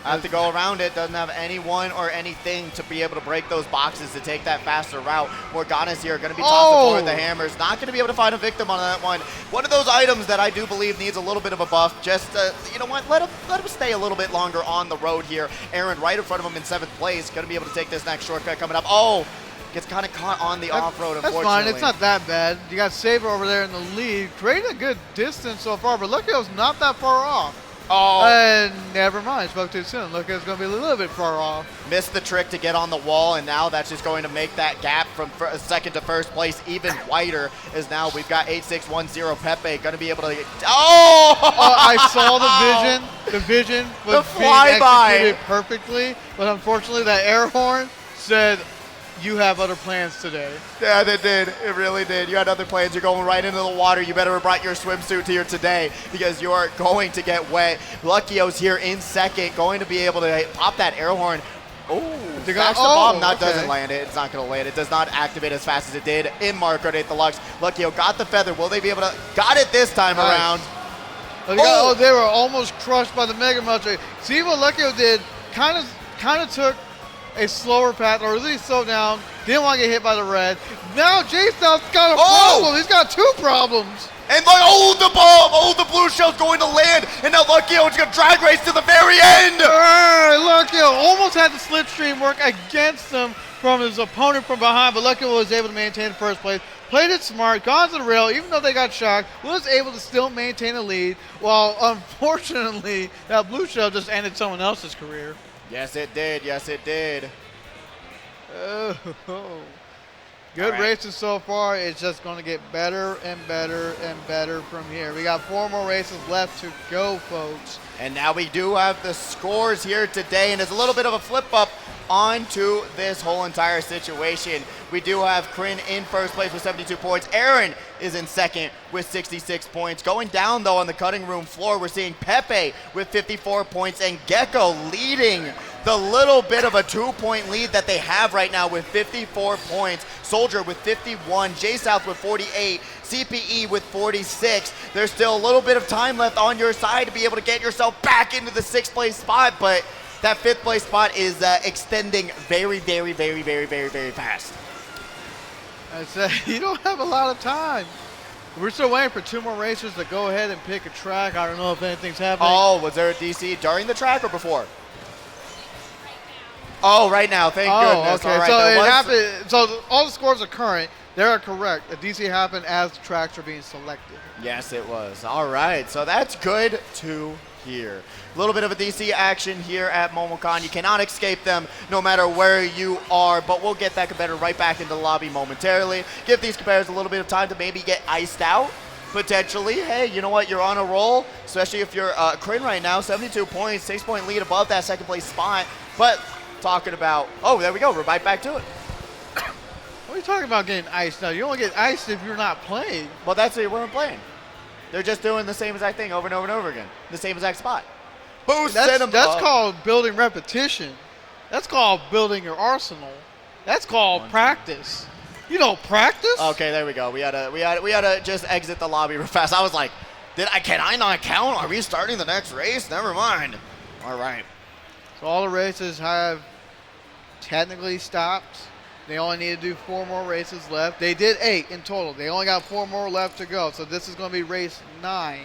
[SPEAKER 1] Have to go around it, doesn't have anyone or anything to be able to break those boxes to take that faster route. Morgana's here, going to be tossing forward the hammers. Not going to be able to find a victim on that one. One of those items that I do believe needs a little bit of a buff. Just, you know what, let him stay a little bit longer on the road here. Aryhn right in front of him in 7th place. Going to be able to take this next shortcut coming up. Oh! Gets kind of caught on the off-road, unfortunately.
[SPEAKER 2] That's fine. It's not that bad. You got Saber over there in the lead. Creating a good distance so far, but Luckyo's not that far off.
[SPEAKER 1] Oh.
[SPEAKER 2] And never mind. Spoke too soon. Luckyo's going to be a little bit far off.
[SPEAKER 1] Missed the trick to get on the wall, and now that's just going to make that gap from second to first place even wider, as now we've got 8610 Pepe going to be able to get,
[SPEAKER 2] I saw the vision. The vision was being executed perfectly, but unfortunately that air horn said, you have other plans today.
[SPEAKER 1] Yeah, they did. It really did. You had other plans. You're going right into the water. You better have brought your swimsuit here today because you're going to get wet. Luckyo's here in second, going to be able to pop that air horn. Oh, smash the bomb. Doesn't land it. It's not going to land. It does not activate as fast as it did in Mario Kart 8 Deluxe. Luckyo got the feather. Will they be able to? Got it this time around.
[SPEAKER 2] They were almost crushed by the Mega Melter. See what Luckyo did? Kind of took a slower path, or at least slowed down. Didn't want to get hit by the red. Now J-South's got a problem. He's got 2 problems.
[SPEAKER 1] And like, the bomb! The blue shell's going to land. And now Luckyo is going to drag race to the very end.
[SPEAKER 2] Luckyo almost had the slipstream work against him from his opponent from behind, but Luckyo was able to maintain first place. Played it smart, gone to the rail, even though they got shocked, was able to still maintain a lead, while unfortunately that blue shell just ended someone else's career.
[SPEAKER 1] Yes, it did. Yes, it did.
[SPEAKER 2] Good races so far. It's just going to get better and better and better from here. We got 4 more races left to go, folks.
[SPEAKER 1] And now we do have the scores here today, and it's a little bit of a flip-up onto this whole entire situation. We do have Chrin in first place with 72 points. Aryhn is in second with 66 points. Going down, though, on the cutting room floor, we're seeing Pepe with 54 points and Gecko leading the little bit of a 2-point lead that they have right now with 54 points. Soldier with 51, J-South with 48, CPE with 46. There's still a little bit of time left on your side to be able to get yourself back into the 6th place spot, but that 5th place spot is extending very, very, very, very, very, very fast.
[SPEAKER 2] I said, you don't have a lot of time. We're still waiting for 2 more racers to go ahead and pick a track. I don't know if anything's happening.
[SPEAKER 1] Oh, was there a DC during the track or before? Oh, right now. Thank goodness.
[SPEAKER 2] Okay.
[SPEAKER 1] All right,
[SPEAKER 2] so it happened. So all the scores are current. They are correct. A DC happened as the tracks are being selected.
[SPEAKER 1] Yes, it was. All right, so that's good to hear. A little bit of a DC action here at Momocon. You cannot escape them no matter where you are, but we'll get that competitor right back into the lobby momentarily. Give these competitors a little bit of time to maybe get iced out, potentially. Hey, you know what? You're on a roll, especially if you're Chrin right now. 72 points, 6-point lead above that second place spot. But talking about, oh, there we go. We're right back to it.
[SPEAKER 2] What are you talking about getting iced now? You only get iced if you're not playing.
[SPEAKER 1] Well, that's what we're playing. They're just doing the same exact thing over and over and over again. The same exact spot. Boost
[SPEAKER 2] That's called building repetition. That's called building your arsenal. That's called practice. You don't practice?
[SPEAKER 1] Okay, there we go. We gotta just exit the lobby real fast. I was like, can I not count? Are we starting the next race? Never mind. All right.
[SPEAKER 2] So all the races have technically stopped. They only need to do 4 more races left. They did 8 in total. They only got 4 more left to go. So this is going to be race 9.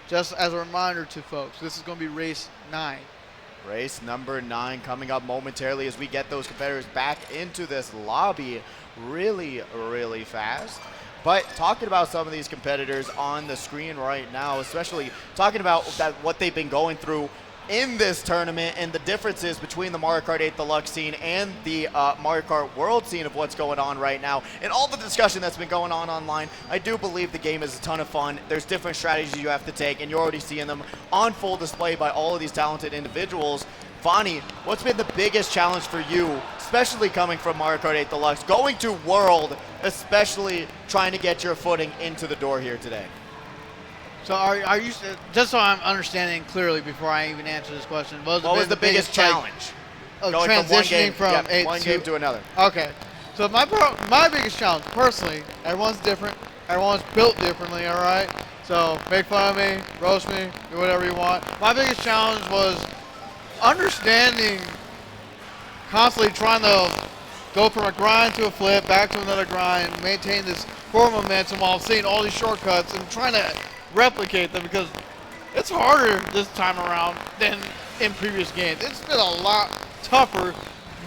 [SPEAKER 2] Just as a reminder to folks, this is going to be race 9.
[SPEAKER 1] Race number 9 coming up momentarily as we get those competitors back into this lobby really, really fast. But talking about some of these competitors on the screen right now, especially talking about what they've been going through in this tournament and the differences between the Mario Kart 8 Deluxe scene and the Mario Kart World scene of what's going on right now and all the discussion that's been going on online, I do believe the game is a ton of fun. There's different strategies you have to take, and you're already seeing them on full display by all of these talented individuals. Vanni, what's been the biggest challenge for you, especially coming from Mario Kart 8 Deluxe, going to World, especially trying to get your footing into the door here today?
[SPEAKER 2] So are you, just so I'm understanding clearly before I even answer this question, what
[SPEAKER 1] was the biggest challenge?
[SPEAKER 2] Going transitioning from
[SPEAKER 1] one game to another.
[SPEAKER 2] Okay. So my biggest challenge, personally, everyone's different. Everyone's built differently, all right? So make fun of me, roast me, do whatever you want. My biggest challenge was understanding, constantly trying to go from a grind to a flip, back to another grind, maintain this forward momentum while seeing all these shortcuts and trying to replicate them, because it's harder this time around than in previous games. It's been a lot tougher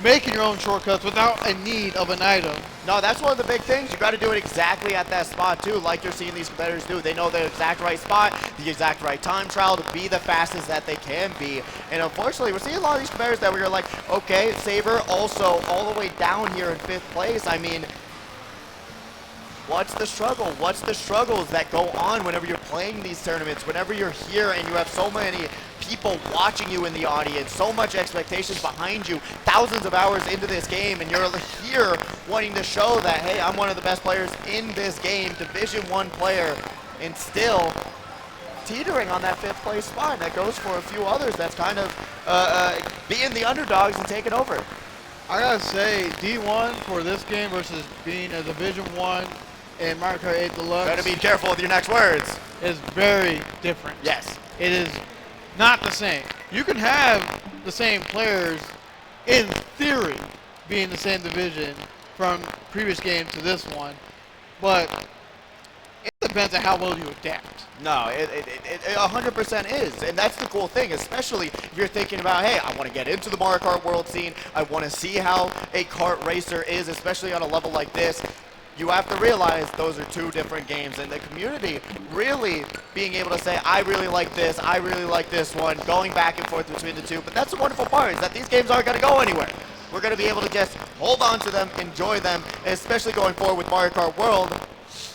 [SPEAKER 2] making your own shortcuts without a need of an item.
[SPEAKER 1] No, that's one of the big things. You got to do it exactly at that spot too, like you're seeing these competitors do. They know the exact right spot, the exact right time trial to be the fastest that they can be. And unfortunately, we're seeing a lot of these competitors that we're like, okay, Saber also all the way down here in 5th place. I mean, what's the struggle? What's the struggles that go on whenever you're playing these tournaments, whenever you're here and you have so many people watching you in the audience, so much expectations behind you, thousands of hours into this game, and you're here wanting to show that, hey, I'm one of the best players in this game, Division 1 player, and still teetering on that 5th place spot. That goes for a few others that's kind of being the underdogs and taking over.
[SPEAKER 2] I gotta say, D1 for this game versus being a Division 1 in Mario Kart 8 Deluxe.
[SPEAKER 1] Better be careful with your next words.
[SPEAKER 2] Is very different.
[SPEAKER 1] Yes.
[SPEAKER 2] It is not the same. You can have the same players, in theory, be in the same division from previous game to this one, but it depends on how well you adapt.
[SPEAKER 1] No, it 100% is, and that's the cool thing, especially if you're thinking about, hey, I want to get into the Mario Kart World scene, I want to see how a kart racer is, especially on a level like this. You have to realize those are 2 different games, and the community really being able to say, I really like this one, going back and forth between the 2. But that's the wonderful part, is that these games aren't going to go anywhere. We're going to be able to just hold on to them, enjoy them, especially going forward with Mario Kart World.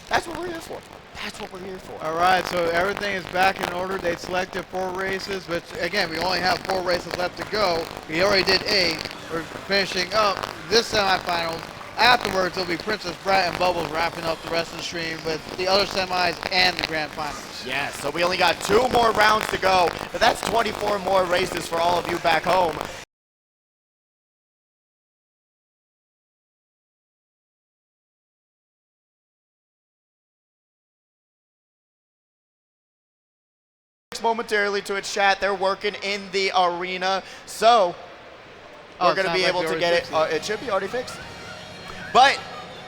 [SPEAKER 1] That's what we're here for. That's what we're here for.
[SPEAKER 2] All right, so everything is back in order. They selected 4 races, but again, we only have 4 races left to go. We already did 8. We're finishing up this semifinals. Afterwards, it'll be Princess Brat and Bubbles wrapping up the rest of the stream with the other semis and the grand finals.
[SPEAKER 1] Yes, so we only got 2 more rounds to go, but that's 24 more races for all of you back home. Momentarily to its chat, they're working in the arena, so we're going to be able to get it. It should be already fixed. But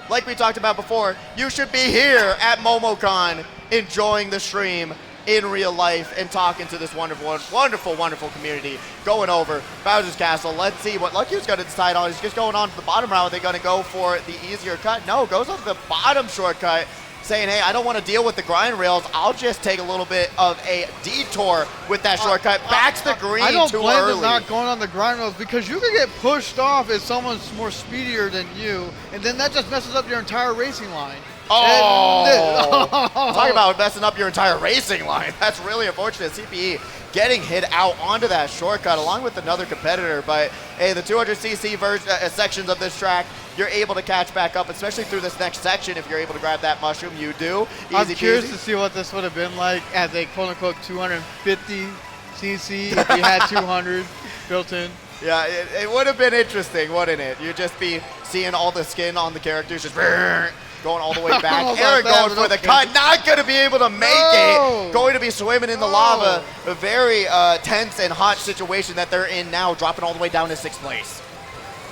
[SPEAKER 1] like we talked about before, you should be here at Momocon enjoying the stream in real life and talking to this wonderful community. Going over Bowser's Castle. Let's see what Luckyo's going to decide on. He's just going on to the bottom route. Are they going to go for the easier cut? No, goes on the bottom shortcut, saying, hey, I don't want to deal with the grind rails. I'll just take a little bit of a detour with that shortcut. Backs the green too early.
[SPEAKER 2] I don't blame them not going on the grind rails because you can get pushed off if someone's more speedier than you, and then that just messes up your entire racing line.
[SPEAKER 1] Talk about messing up your entire racing line. That's really unfortunate. CPE getting hit out onto that shortcut along with another competitor. But hey, the 200cc sections of this track, you're able to catch back up, especially through this next section. If you're able to grab that mushroom, you do. Easy
[SPEAKER 2] I'm curious
[SPEAKER 1] peasy.
[SPEAKER 2] to see what this would have been like as a quote-unquote 250cc if you had 200 built in.
[SPEAKER 1] Yeah, it would have been interesting, wouldn't it? You'd just be seeing all the skin on the characters just going all the way back. Aryhn going for the cut, not going to be able to make it. Going to be swimming in the lava. A very tense and hot situation that they're in now, dropping all the way down to 6th place.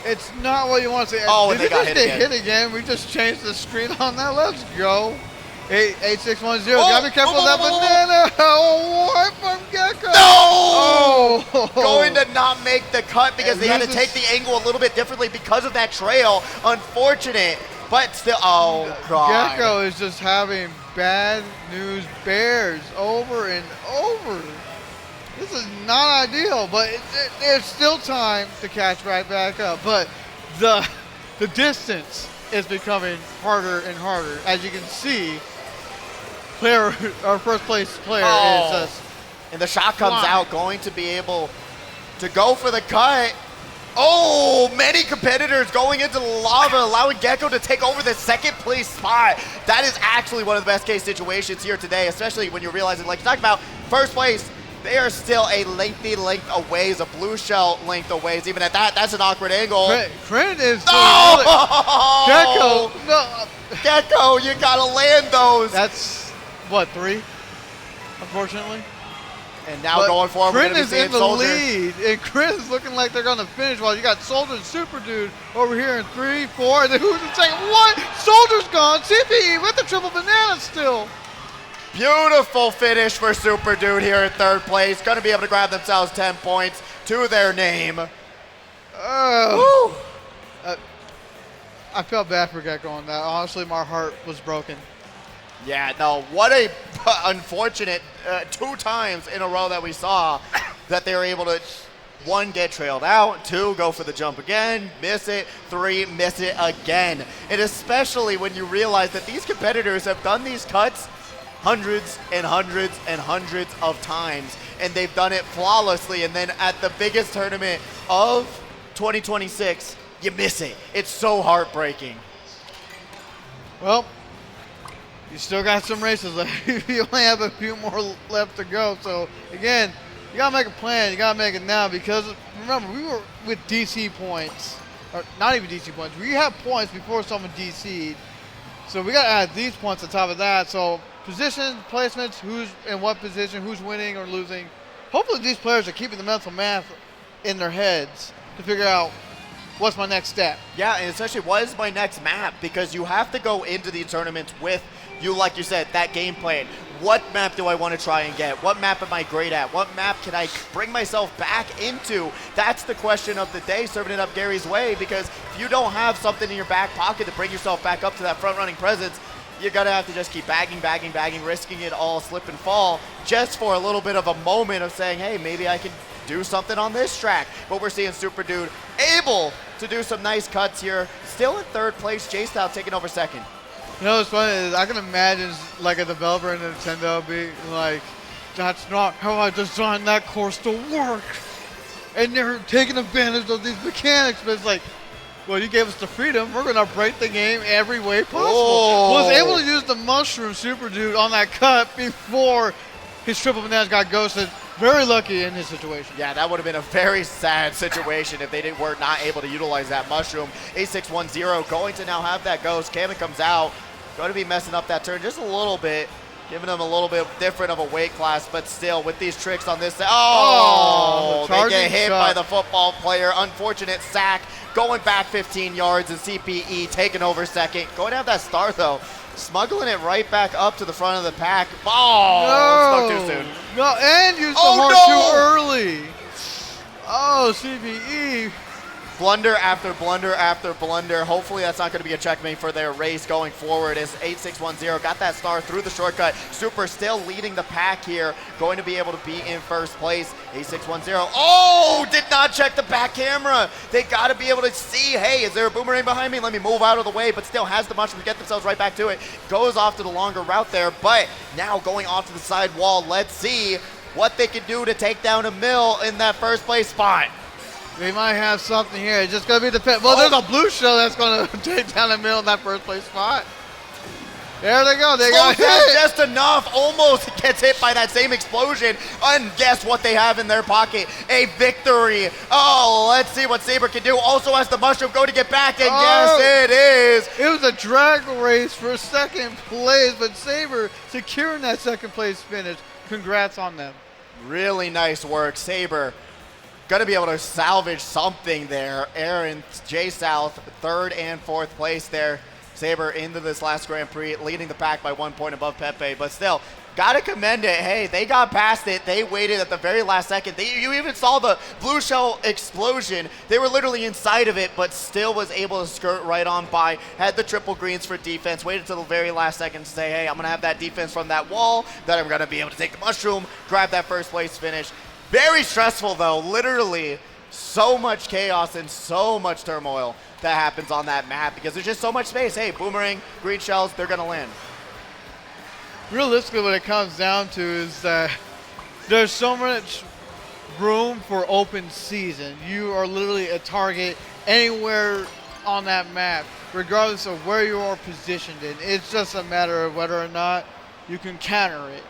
[SPEAKER 2] It's not what you want to say.
[SPEAKER 1] Oh, and they got hit
[SPEAKER 2] again. We just changed the screen on that. Let's go. 8610. Gotta be careful of that banana. Oh, what from Gecko?
[SPEAKER 1] No!
[SPEAKER 2] Oh.
[SPEAKER 1] Going to not make the cut because they had to take the angle a little bit differently because of that trail. Unfortunate. But still, oh god.
[SPEAKER 2] Gecko is just having bad news bears over and over. This is not ideal, but there's still time to catch right back up. But the distance is becoming harder and harder. As you can see, our first place player is just.
[SPEAKER 1] And the shot comes out, going to be able to go for the cut. Oh, many competitors going into the lava, allowing Gecko to take over the 2nd place spot. That is actually one of the best case situations here today, especially when you're realizing, like you're talking about, 1st place, they are still a lengthy length away, a blue shell length away. Even at that, that's an awkward angle.
[SPEAKER 2] Chrin is
[SPEAKER 1] Gecko.
[SPEAKER 2] No.
[SPEAKER 1] Gecko, you gotta land those.
[SPEAKER 2] That's what, 3? Unfortunately.
[SPEAKER 1] And now going forward, we're
[SPEAKER 2] Chrin
[SPEAKER 1] going to be
[SPEAKER 2] is
[SPEAKER 1] seeing
[SPEAKER 2] in the
[SPEAKER 1] Soldier.
[SPEAKER 2] lead, and Chrin is looking like they're going to finish while you got Soldier and Super Dude over here in 3, 4, and then who's in 2nd? What? Soldier's gone. CPE with the triple banana still.
[SPEAKER 1] Beautiful finish for Super Dude here in 3rd place. Going to be able to grab themselves 10 points to their name.
[SPEAKER 2] I felt bad for Gecko on that. Honestly, my heart was broken.
[SPEAKER 1] Yeah, no, what a unfortunate 2 times in a row that we saw that they were able to, 1, get trailed out, 2, go for the jump again, miss it, 3, miss it again. And especially when you realize that these competitors have done these cuts hundreds and hundreds and hundreds of times, and they've done it flawlessly, and then at the biggest tournament of 2026, you miss it. It's so heartbreaking.
[SPEAKER 2] Well, you still got some races left. You only have a few more left to go. So, again, you got to make a plan. You got to make it now because, remember, we were with DC points. Or not even DC points. We have points before someone DC'd. So, we got to add these points on top of that. So, position, placements, who's in what position, who's winning or losing. Hopefully, these players are keeping the mental math in their heads to figure out what's my next step.
[SPEAKER 1] Yeah, and especially what is my next map? Because you have to go into these tournaments with, like you said, that game plan. What map do I want to try and get? What map am I great at? What map can I bring myself back into? That's the question of the day, serving it up Gary's way, because if you don't have something in your back pocket to bring yourself back up to that front-running presence, you're going to have to just keep bagging, risking it all, slip and fall, just for a little bit of a moment of saying, hey, maybe I can do something on this track. But we're seeing Super Dude able to do some nice cuts here. Still in 3rd place, J-Style taking over 2nd.
[SPEAKER 2] You know what's funny is I can imagine like a developer in Nintendo being like, that's not how I designed that course to work. And they're taking advantage of these mechanics, but it's like, well, you gave us the freedom. We're going to break the game every way possible. Was able to use the mushroom Super Dude on that cut before his triple bananas got ghosted. Very lucky in his situation.
[SPEAKER 1] Yeah, that would have been a very sad situation if they were not able to utilize that mushroom. 8610 going to now have that ghost. Kamen comes out. Going to be messing up that turn just a little bit. Giving them a little bit different of a weight class, but still with these tricks on this side. Oh, they get hit by the football player. Unfortunate sack. Going back 15 yards and CPE taking over 2nd. Going to have that star though. smuggling it right back up to the front of the pack. Oh, spoke too soon.
[SPEAKER 2] No, and used the
[SPEAKER 1] Oh,
[SPEAKER 2] horn too early. Oh, CBE.
[SPEAKER 1] Blunder after blunder after blunder. Hopefully that's not going to be a checkmate for their race going forward as 8610 got that star through the shortcut. Super still leading the pack here, going to be able to be in first place. 8610, oh, did not check the back camera. They got to be able to see, hey, is there a boomerang behind me? Let me move out of the way, but still has the mushroom to get themselves right back to it. Goes off to the longer route there, but now going off to the side wall. Let's see what they can do to take down EmilP in that first place spot.
[SPEAKER 2] We might have something here. It's just going to be the pit. Well, there's a blue shell that's going to take down EmilP in that first place spot. There they go. They got hit.
[SPEAKER 1] Just enough. Almost gets hit by that same explosion. And guess what they have in their pocket? A victory. Oh, let's see what Saber can do. Also has the mushroom go to get back. And yes, it is.
[SPEAKER 2] It was a drag race for second place, but Saber securing that second place finish. Congrats on them.
[SPEAKER 1] Really nice work, Saber. Going to be able to salvage something there. Aryhn, J South, third and fourth place there. Saber into this last Grand Prix, leading the pack by 1 point above Pepe, but still, got to commend it. Hey, they got past it. They waited at the very last second. You even saw the blue shell explosion. They were literally inside of it, but still was able to skirt right on by. Had the triple greens for defense. Waited till the very last second to say, hey, I'm going to have that defense from that wall. Then I'm going to be able to take the mushroom, grab that first place finish. Very stressful, though. Literally, so much chaos and so much turmoil that happens on that map because there's just so much space. Hey, boomerang, green shells, they're going to land.
[SPEAKER 2] Realistically, what it comes down to is that there's so much room for open season. You are literally a target anywhere on that map, regardless of where you are positioned in. It's just a matter of whether or not you can counter it.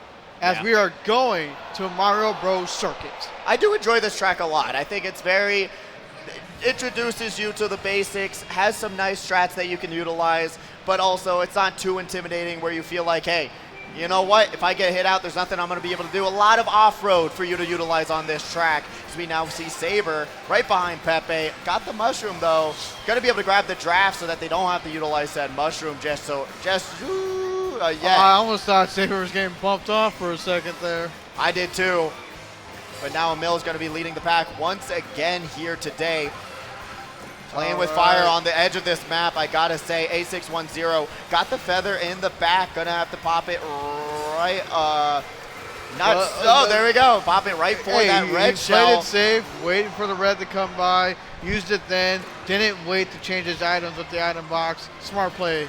[SPEAKER 2] As we are going to Mario Bros. Circuit.
[SPEAKER 1] I do enjoy this track a lot. I think it's very, introduces you to the basics, has some nice strats that you can utilize, but also it's not too intimidating where you feel like, hey, you know what? If I get hit out, there's nothing I'm going to be able to do. A lot of off-road for you to utilize on this track. As we now see Saber right behind Pepe. Got the mushroom, though. Going to be able to grab the draft so that they don't have to utilize that mushroom
[SPEAKER 2] I almost thought Saber was getting bumped off for a second there.
[SPEAKER 1] I did too. But now EmilP is going to be leading the pack once again here today. Playing with fire on the edge of this map, I gotta say. A610 got the feather in the back. Gonna have to pop it right. There we go. Pop it right for that red shell.
[SPEAKER 2] Played it safe, waiting for the red to come by. Used it then. Didn't wait to change his items with the item box. Smart play.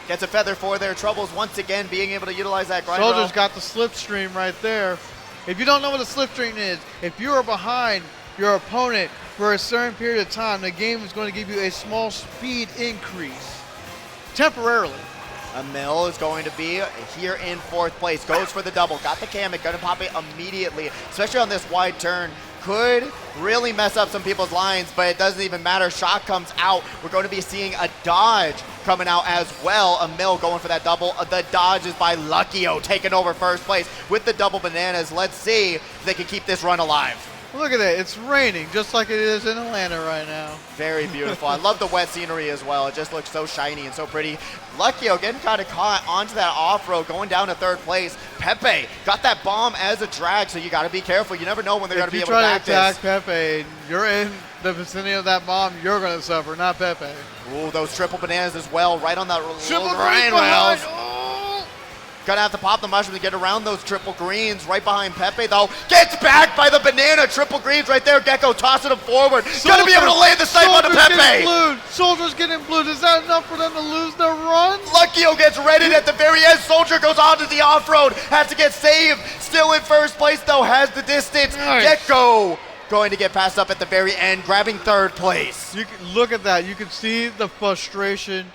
[SPEAKER 1] Gets a feather for their troubles once again, being able to utilize that grind
[SPEAKER 2] Soldier's got the slipstream right there. If you don't know what a slipstream is, if you are behind your opponent for a certain period of time, the game is going to give you a small speed increase, temporarily.
[SPEAKER 1] EmilP is going to be here in fourth place. Goes for the double. Got the Kamek. Going to pop it immediately, especially on this wide turn. Could really mess up some people's lines, but it doesn't even matter. Shot comes out. We're going to be seeing a dodge coming out as well. EmilP going for that double. The dodge is by Luckyo, taking over first place with the double bananas. Let's see if they can keep this run alive.
[SPEAKER 2] Look at that. It's raining just like it is in Atlanta right now.
[SPEAKER 1] Very beautiful. I love the wet scenery as well. It just looks so shiny and so pretty. Luckyo getting kind of caught onto that off-road, going down to third place. Pepe got that bomb as a drag, so you got to be careful. You never know when they're going to be able to back this.
[SPEAKER 2] If you try to attack Pepe, you're in the vicinity of that bomb, you're going to suffer, not Pepe.
[SPEAKER 1] Ooh, those triple bananas as well, right on that
[SPEAKER 2] triple
[SPEAKER 1] grind
[SPEAKER 2] rails.
[SPEAKER 1] Gonna have to pop the mushroom to get around those triple greens. Right behind Pepe, though. Gets back by the banana. Triple greens right there. Gecko tossing them forward. Gonna be able to land the snipe on the Pepe.
[SPEAKER 2] Soldier's getting blued. Is that enough for them to lose their run?
[SPEAKER 1] Luckyo gets readied at the very end. Soldier goes on to the off-road. Has to get saved. Still in first place, though. Has the distance. Nice. Gecko going to get passed up at the very end, grabbing third place.
[SPEAKER 2] You can look at that. You can see the frustration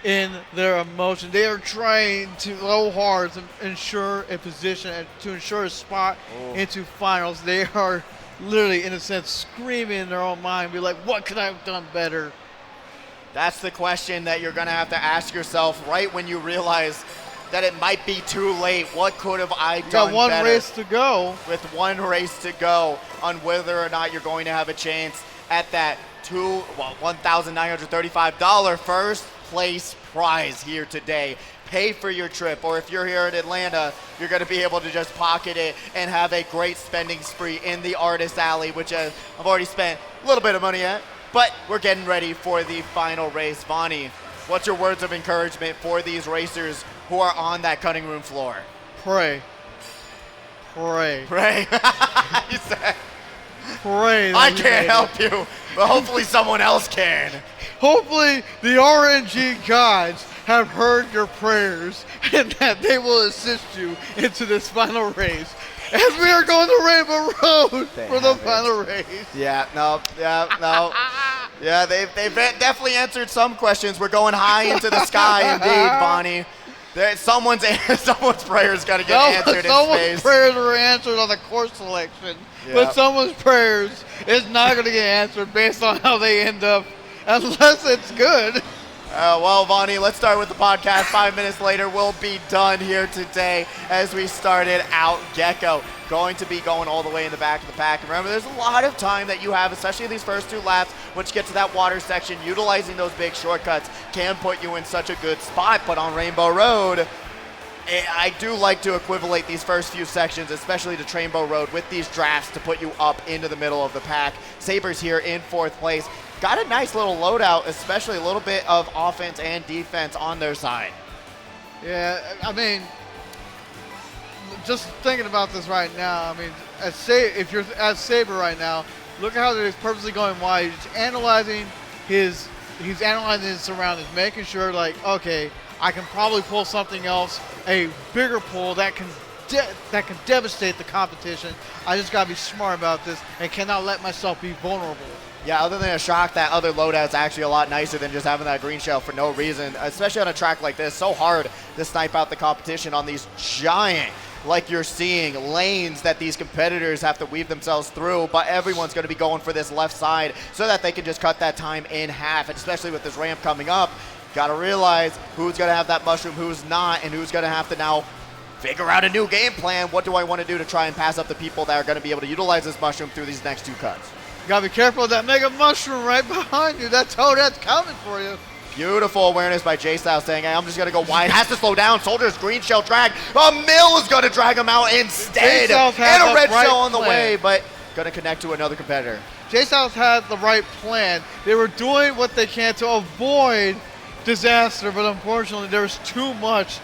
[SPEAKER 2] in their emotion. They are trying to go hard to ensure a position and to ensure a spot into finals. They are literally, in a sense, screaming in their own mind, be like, what could I have done better?
[SPEAKER 1] That's the question that you're going to have to ask yourself right when you realize that it might be too late. What could have I done better?
[SPEAKER 2] Got one race to go.
[SPEAKER 1] With one race to go on whether or not you're going to have a chance at that $1,935 first place prize here today. pay for your trip, or if you're here in Atlanta, you're going to be able to just pocket it and have a great spending spree in the Artist Alley, which I've already spent a little bit of money at. But we're getting ready for the final race. Vanni, what's your words of encouragement for these racers who are on that cutting room floor?
[SPEAKER 2] Pray. Pray.
[SPEAKER 1] Pray. You said.
[SPEAKER 2] Pray.
[SPEAKER 1] I can't help you, but hopefully someone else can.
[SPEAKER 2] Hopefully the RNG gods have heard your prayers and that they will assist you into this final race. As we are going to Rainbow Road for the final race.
[SPEAKER 1] Yeah, no. Yeah, they've definitely answered some questions. We're going high into the sky indeed, Vanni. Someone's prayers got to get answered in space.
[SPEAKER 2] Someone's prayers were answered on the course selection, but someone's prayers is not going to get answered based on how they end up, unless it's good.
[SPEAKER 1] Well, Vanni, let's start with the podcast. 5 minutes later, we'll be done here today as we started out. Gecko going to be going all the way in the back of the pack. And remember, there's a lot of time that you have, especially these first 2 laps. Once you get to that water section, utilizing those big shortcuts can put you in such a good spot. But on Rainbow Road, I do like to equivalate these first few sections, especially to Trainbow Road, with these drafts to put you up into the middle of the pack. Saber's here in 4th place. Got a nice little loadout, especially a little bit of offense and defense on their side.
[SPEAKER 2] Yeah, I mean, just thinking about this right now, I mean, if you're at Saber right now, look at how he's purposely going wide. He's analyzing his surroundings, making sure, like, okay, I can probably pull something else, a bigger pull that can devastate the competition. I just gotta be smart about this and cannot let myself be vulnerable.
[SPEAKER 1] Yeah, other than a shock, that other loadout's actually a lot nicer than just having that green shell for no reason, especially on a track like this. So hard to snipe out the competition on these giant, like you're seeing, lanes that these competitors have to weave themselves through, but everyone's going to be going for this left side so that they can just cut that time in half, and especially with this ramp coming up, got to realize who's going to have that mushroom, who's not, and who's going to have to now figure out a new game plan. What do I want to do to try and pass up the people that are going to be able to utilize this mushroom through these next 2 cuts?
[SPEAKER 2] You gotta be careful of that mega mushroom right behind you. That's coming for you.
[SPEAKER 1] Beautiful awareness by J-Style saying, hey, I'm just going to go wide. Has to slow down. Soldier's green shell drag. EmilP is going to drag him out instead. And a red shell on the way, but going to connect to another competitor.
[SPEAKER 2] J-Styles had the right plan. They were doing what they can to avoid disaster, but unfortunately there was too much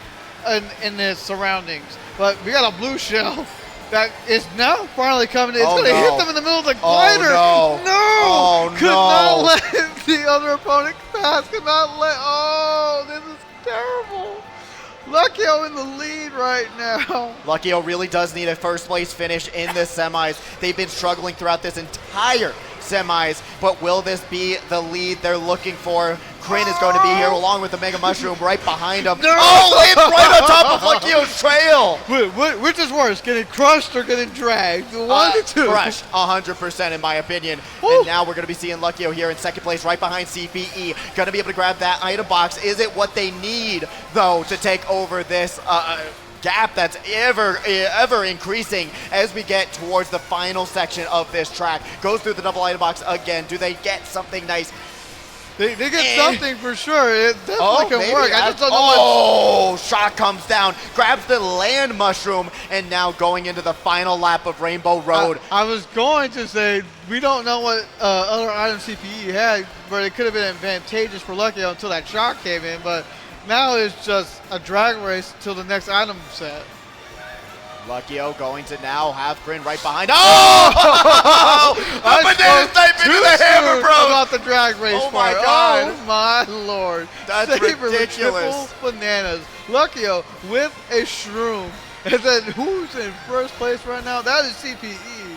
[SPEAKER 2] in the surroundings. But we got a blue shell that is now finally coming in. It's going to hit them in the middle of the glider. Could not let the other opponent pass. Could not let. Oh, this is terrible. Luckyo in the lead right now.
[SPEAKER 1] Luckyo really does need a first place finish in the semis. They've been struggling throughout this entire semis, but will this be the lead they're looking for? Chrin is going to be here along with the Mega Mushroom right behind him. Oh, it's right on top of Luckyo's trail.
[SPEAKER 2] Which is worse, getting crushed or getting dragged? One or two?
[SPEAKER 1] Crushed, 100% in my opinion. Woo. And now we're going to be seeing Luckyo here in 2nd place right behind CPE. Going to be able to grab that item box. Is it what they need, though, to take over this gap that's ever increasing as we get towards the final section of this track? Goes through the double item box again. Do they get something nice?
[SPEAKER 2] They get something for sure. It definitely can work. I just don't know what.
[SPEAKER 1] Oh, shot comes down, grabs the land mushroom, and now going into the final lap of Rainbow Road.
[SPEAKER 2] I was going to say, we don't know what other items CPE had, but it could have been advantageous for Luckyo until that shot came in, but now it's just a drag race until the next item set.
[SPEAKER 1] Luckyo going to now have Chrin right behind. Oh! A banana type into the hammer, bro!
[SPEAKER 2] About the drag race
[SPEAKER 1] Oh my god!
[SPEAKER 2] Oh my lord!
[SPEAKER 1] That's
[SPEAKER 2] Saber
[SPEAKER 1] ridiculous.
[SPEAKER 2] Triple bananas. Luckyo with a shroom. And then who's in first place right now? That is CPE.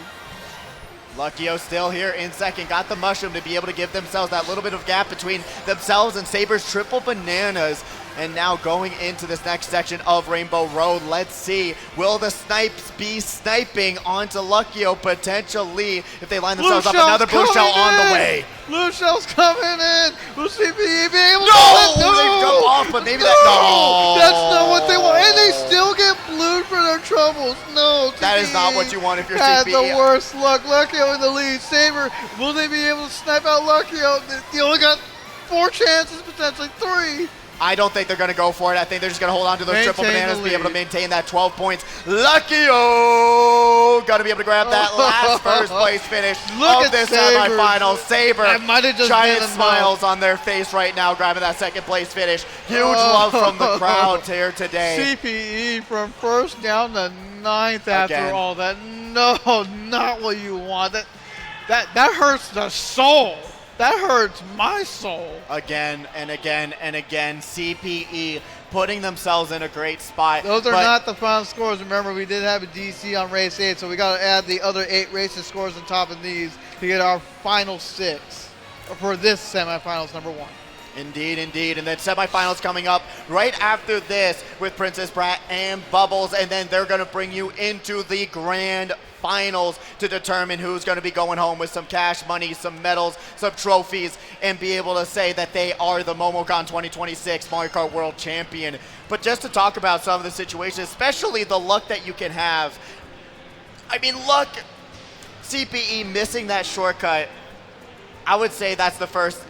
[SPEAKER 1] Luckyo still here in 2nd. Got the mushroom to be able to give themselves that little bit of gap between themselves and Saber's triple bananas. And now going into this next section of Rainbow Road, let's see, will the snipes be sniping onto Luckyo potentially if they line themselves up? Another blue shell on the way.
[SPEAKER 2] Blue shell's coming in. Will CPE be able to
[SPEAKER 1] they jump off, but maybe
[SPEAKER 2] that's not what they want. And they still get blued for their troubles. No, CPE
[SPEAKER 1] that is not what you want if you're
[SPEAKER 2] had
[SPEAKER 1] CPE.
[SPEAKER 2] the worst luck. Luckyo in the lead. Saber, will they be able to snipe out Luckyo? They only got 4 chances, potentially 3.
[SPEAKER 1] I don't think they're going to go for it. I think they're just going to hold on to those triple bananas, be able to maintain that 12 points. Luckyo got to be able to grab that last first place finish of this semifinal. Saber, giant smiles on their face right now, grabbing that second place finish. Huge love from the crowd here today.
[SPEAKER 2] CPE from first down to ninth after all that. No, not what you want. That hurts the soul. That hurts my soul.
[SPEAKER 1] Again and again and again, CPE putting themselves in a great spot.
[SPEAKER 2] Those are not the final scores. Remember, we did have a DC on race 8, so we got to add the other 8 races scores on top of these to get our final 6 for this semifinals number 1.
[SPEAKER 1] Indeed, indeed. And then semifinals coming up right after this with Princess Brat and Bubbles, and then they're going to bring you into the grand finals to determine who's going to be going home with some cash money, some medals, some trophies, and be able to say that they are the Momocon 2026 Mario Kart World Champion. But just to talk about some of the situations, especially the luck that you can have. I mean, luck, CPE missing that shortcut, I would say that's the first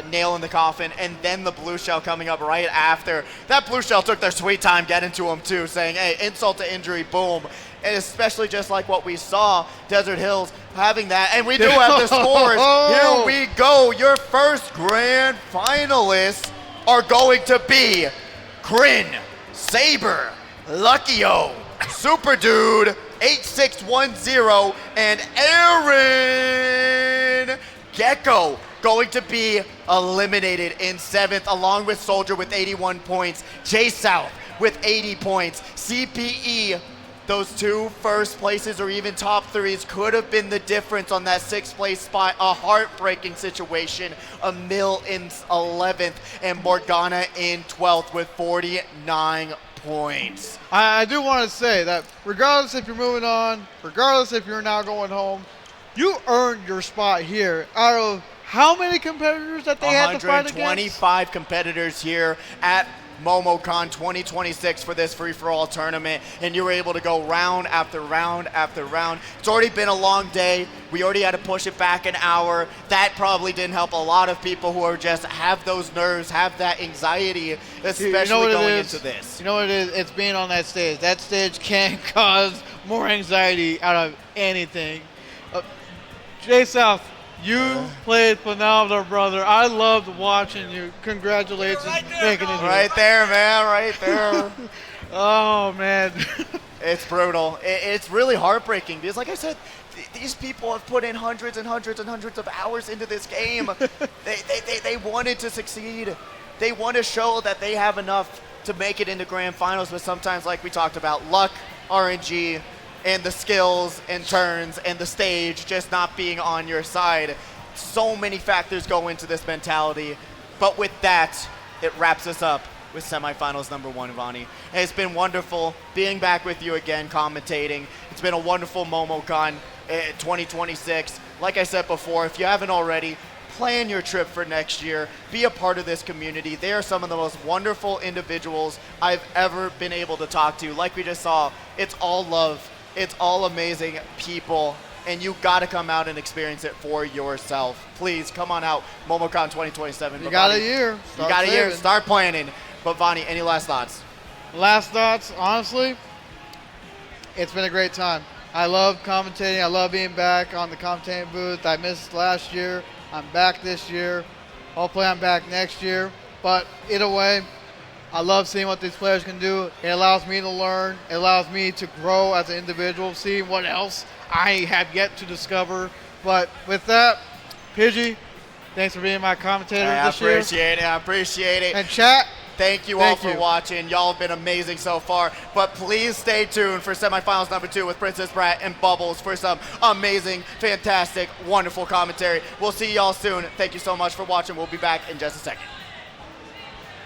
[SPEAKER 1] nail in the coffin, and then the blue shell coming up right after. That blue shell took their sweet time getting to him too, saying, hey, insult to injury, boom. And especially just like what we saw, Desert Hills having that. And we do have the scores. Here we go. Your first grand finalists are going to be Chrin, Saber, Luckyo, Super Dude, 8610, and aryhn. Gecko going to be eliminated in 7th, along with Soldier with 81 points, J-South with 80 points, CPE. Those 2 first places or even top 3s could have been the difference on that 6th place spot. A heartbreaking situation. EmilP in 11th and Morgana in 12th with 49 points.
[SPEAKER 2] I do want to say that regardless if you're moving on, regardless if you're now going home, you earned your spot here. Out of how many competitors that they had to fight against?
[SPEAKER 1] 125 competitors here at Momocon 2026 for this free-for-all tournament, and you were able to go round after round after round. It's already been a long day. We already had to push it back an hour. That probably didn't help a lot of people who are just have those nerves, have that anxiety, especially going into this.
[SPEAKER 2] You know what it is? It's being on that stage. That stage can cause more anxiety out of anything. J-South, you played phenomenal, brother. I loved watching you. Congratulations. Making it
[SPEAKER 1] right there, man. Right there.
[SPEAKER 2] Oh, man.
[SPEAKER 1] It's brutal. It's really heartbreaking because, like I said, these people have put in hundreds and hundreds and hundreds of hours into this game. They wanted to succeed. They want to show that they have enough to make it into grand finals, but sometimes, like we talked about, luck, RNG, and the skills and turns and the stage just not being on your side. So many factors go into this mentality. But with that, it wraps us up with semifinals number 1, Vanni. And it's been wonderful being back with you again, commentating. It's been a wonderful Momocon 2026. Like I said before, if you haven't already, plan your trip for next year. Be a part of this community. They are some of the most wonderful individuals I've ever been able to talk to. Like we just saw, it's all love. It's all amazing people, and you got to come out and experience it for yourself. Please come on out, Momocon 2027.
[SPEAKER 2] You got a year.
[SPEAKER 1] You got a year. Start planning. But Vanni, any last thoughts?
[SPEAKER 2] Last thoughts, honestly, it's been a great time. I love commentating. I love being back on the commentating booth. I missed last year. I'm back this year. Hopefully I'm back next year. But either way, I love seeing what these players can do. It allows me to learn. It allows me to grow as an individual, see what else I have yet to discover. But with that, Pidgey, thanks for being my commentator this year.
[SPEAKER 1] I appreciate it.
[SPEAKER 2] And chat,
[SPEAKER 1] thank you all for watching. Y'all have been amazing so far. But please stay tuned for semifinals number 2 with Princess Brat and Bubbles for some amazing, fantastic, wonderful commentary. We'll see y'all soon. Thank you so much for watching. We'll be back in just a second.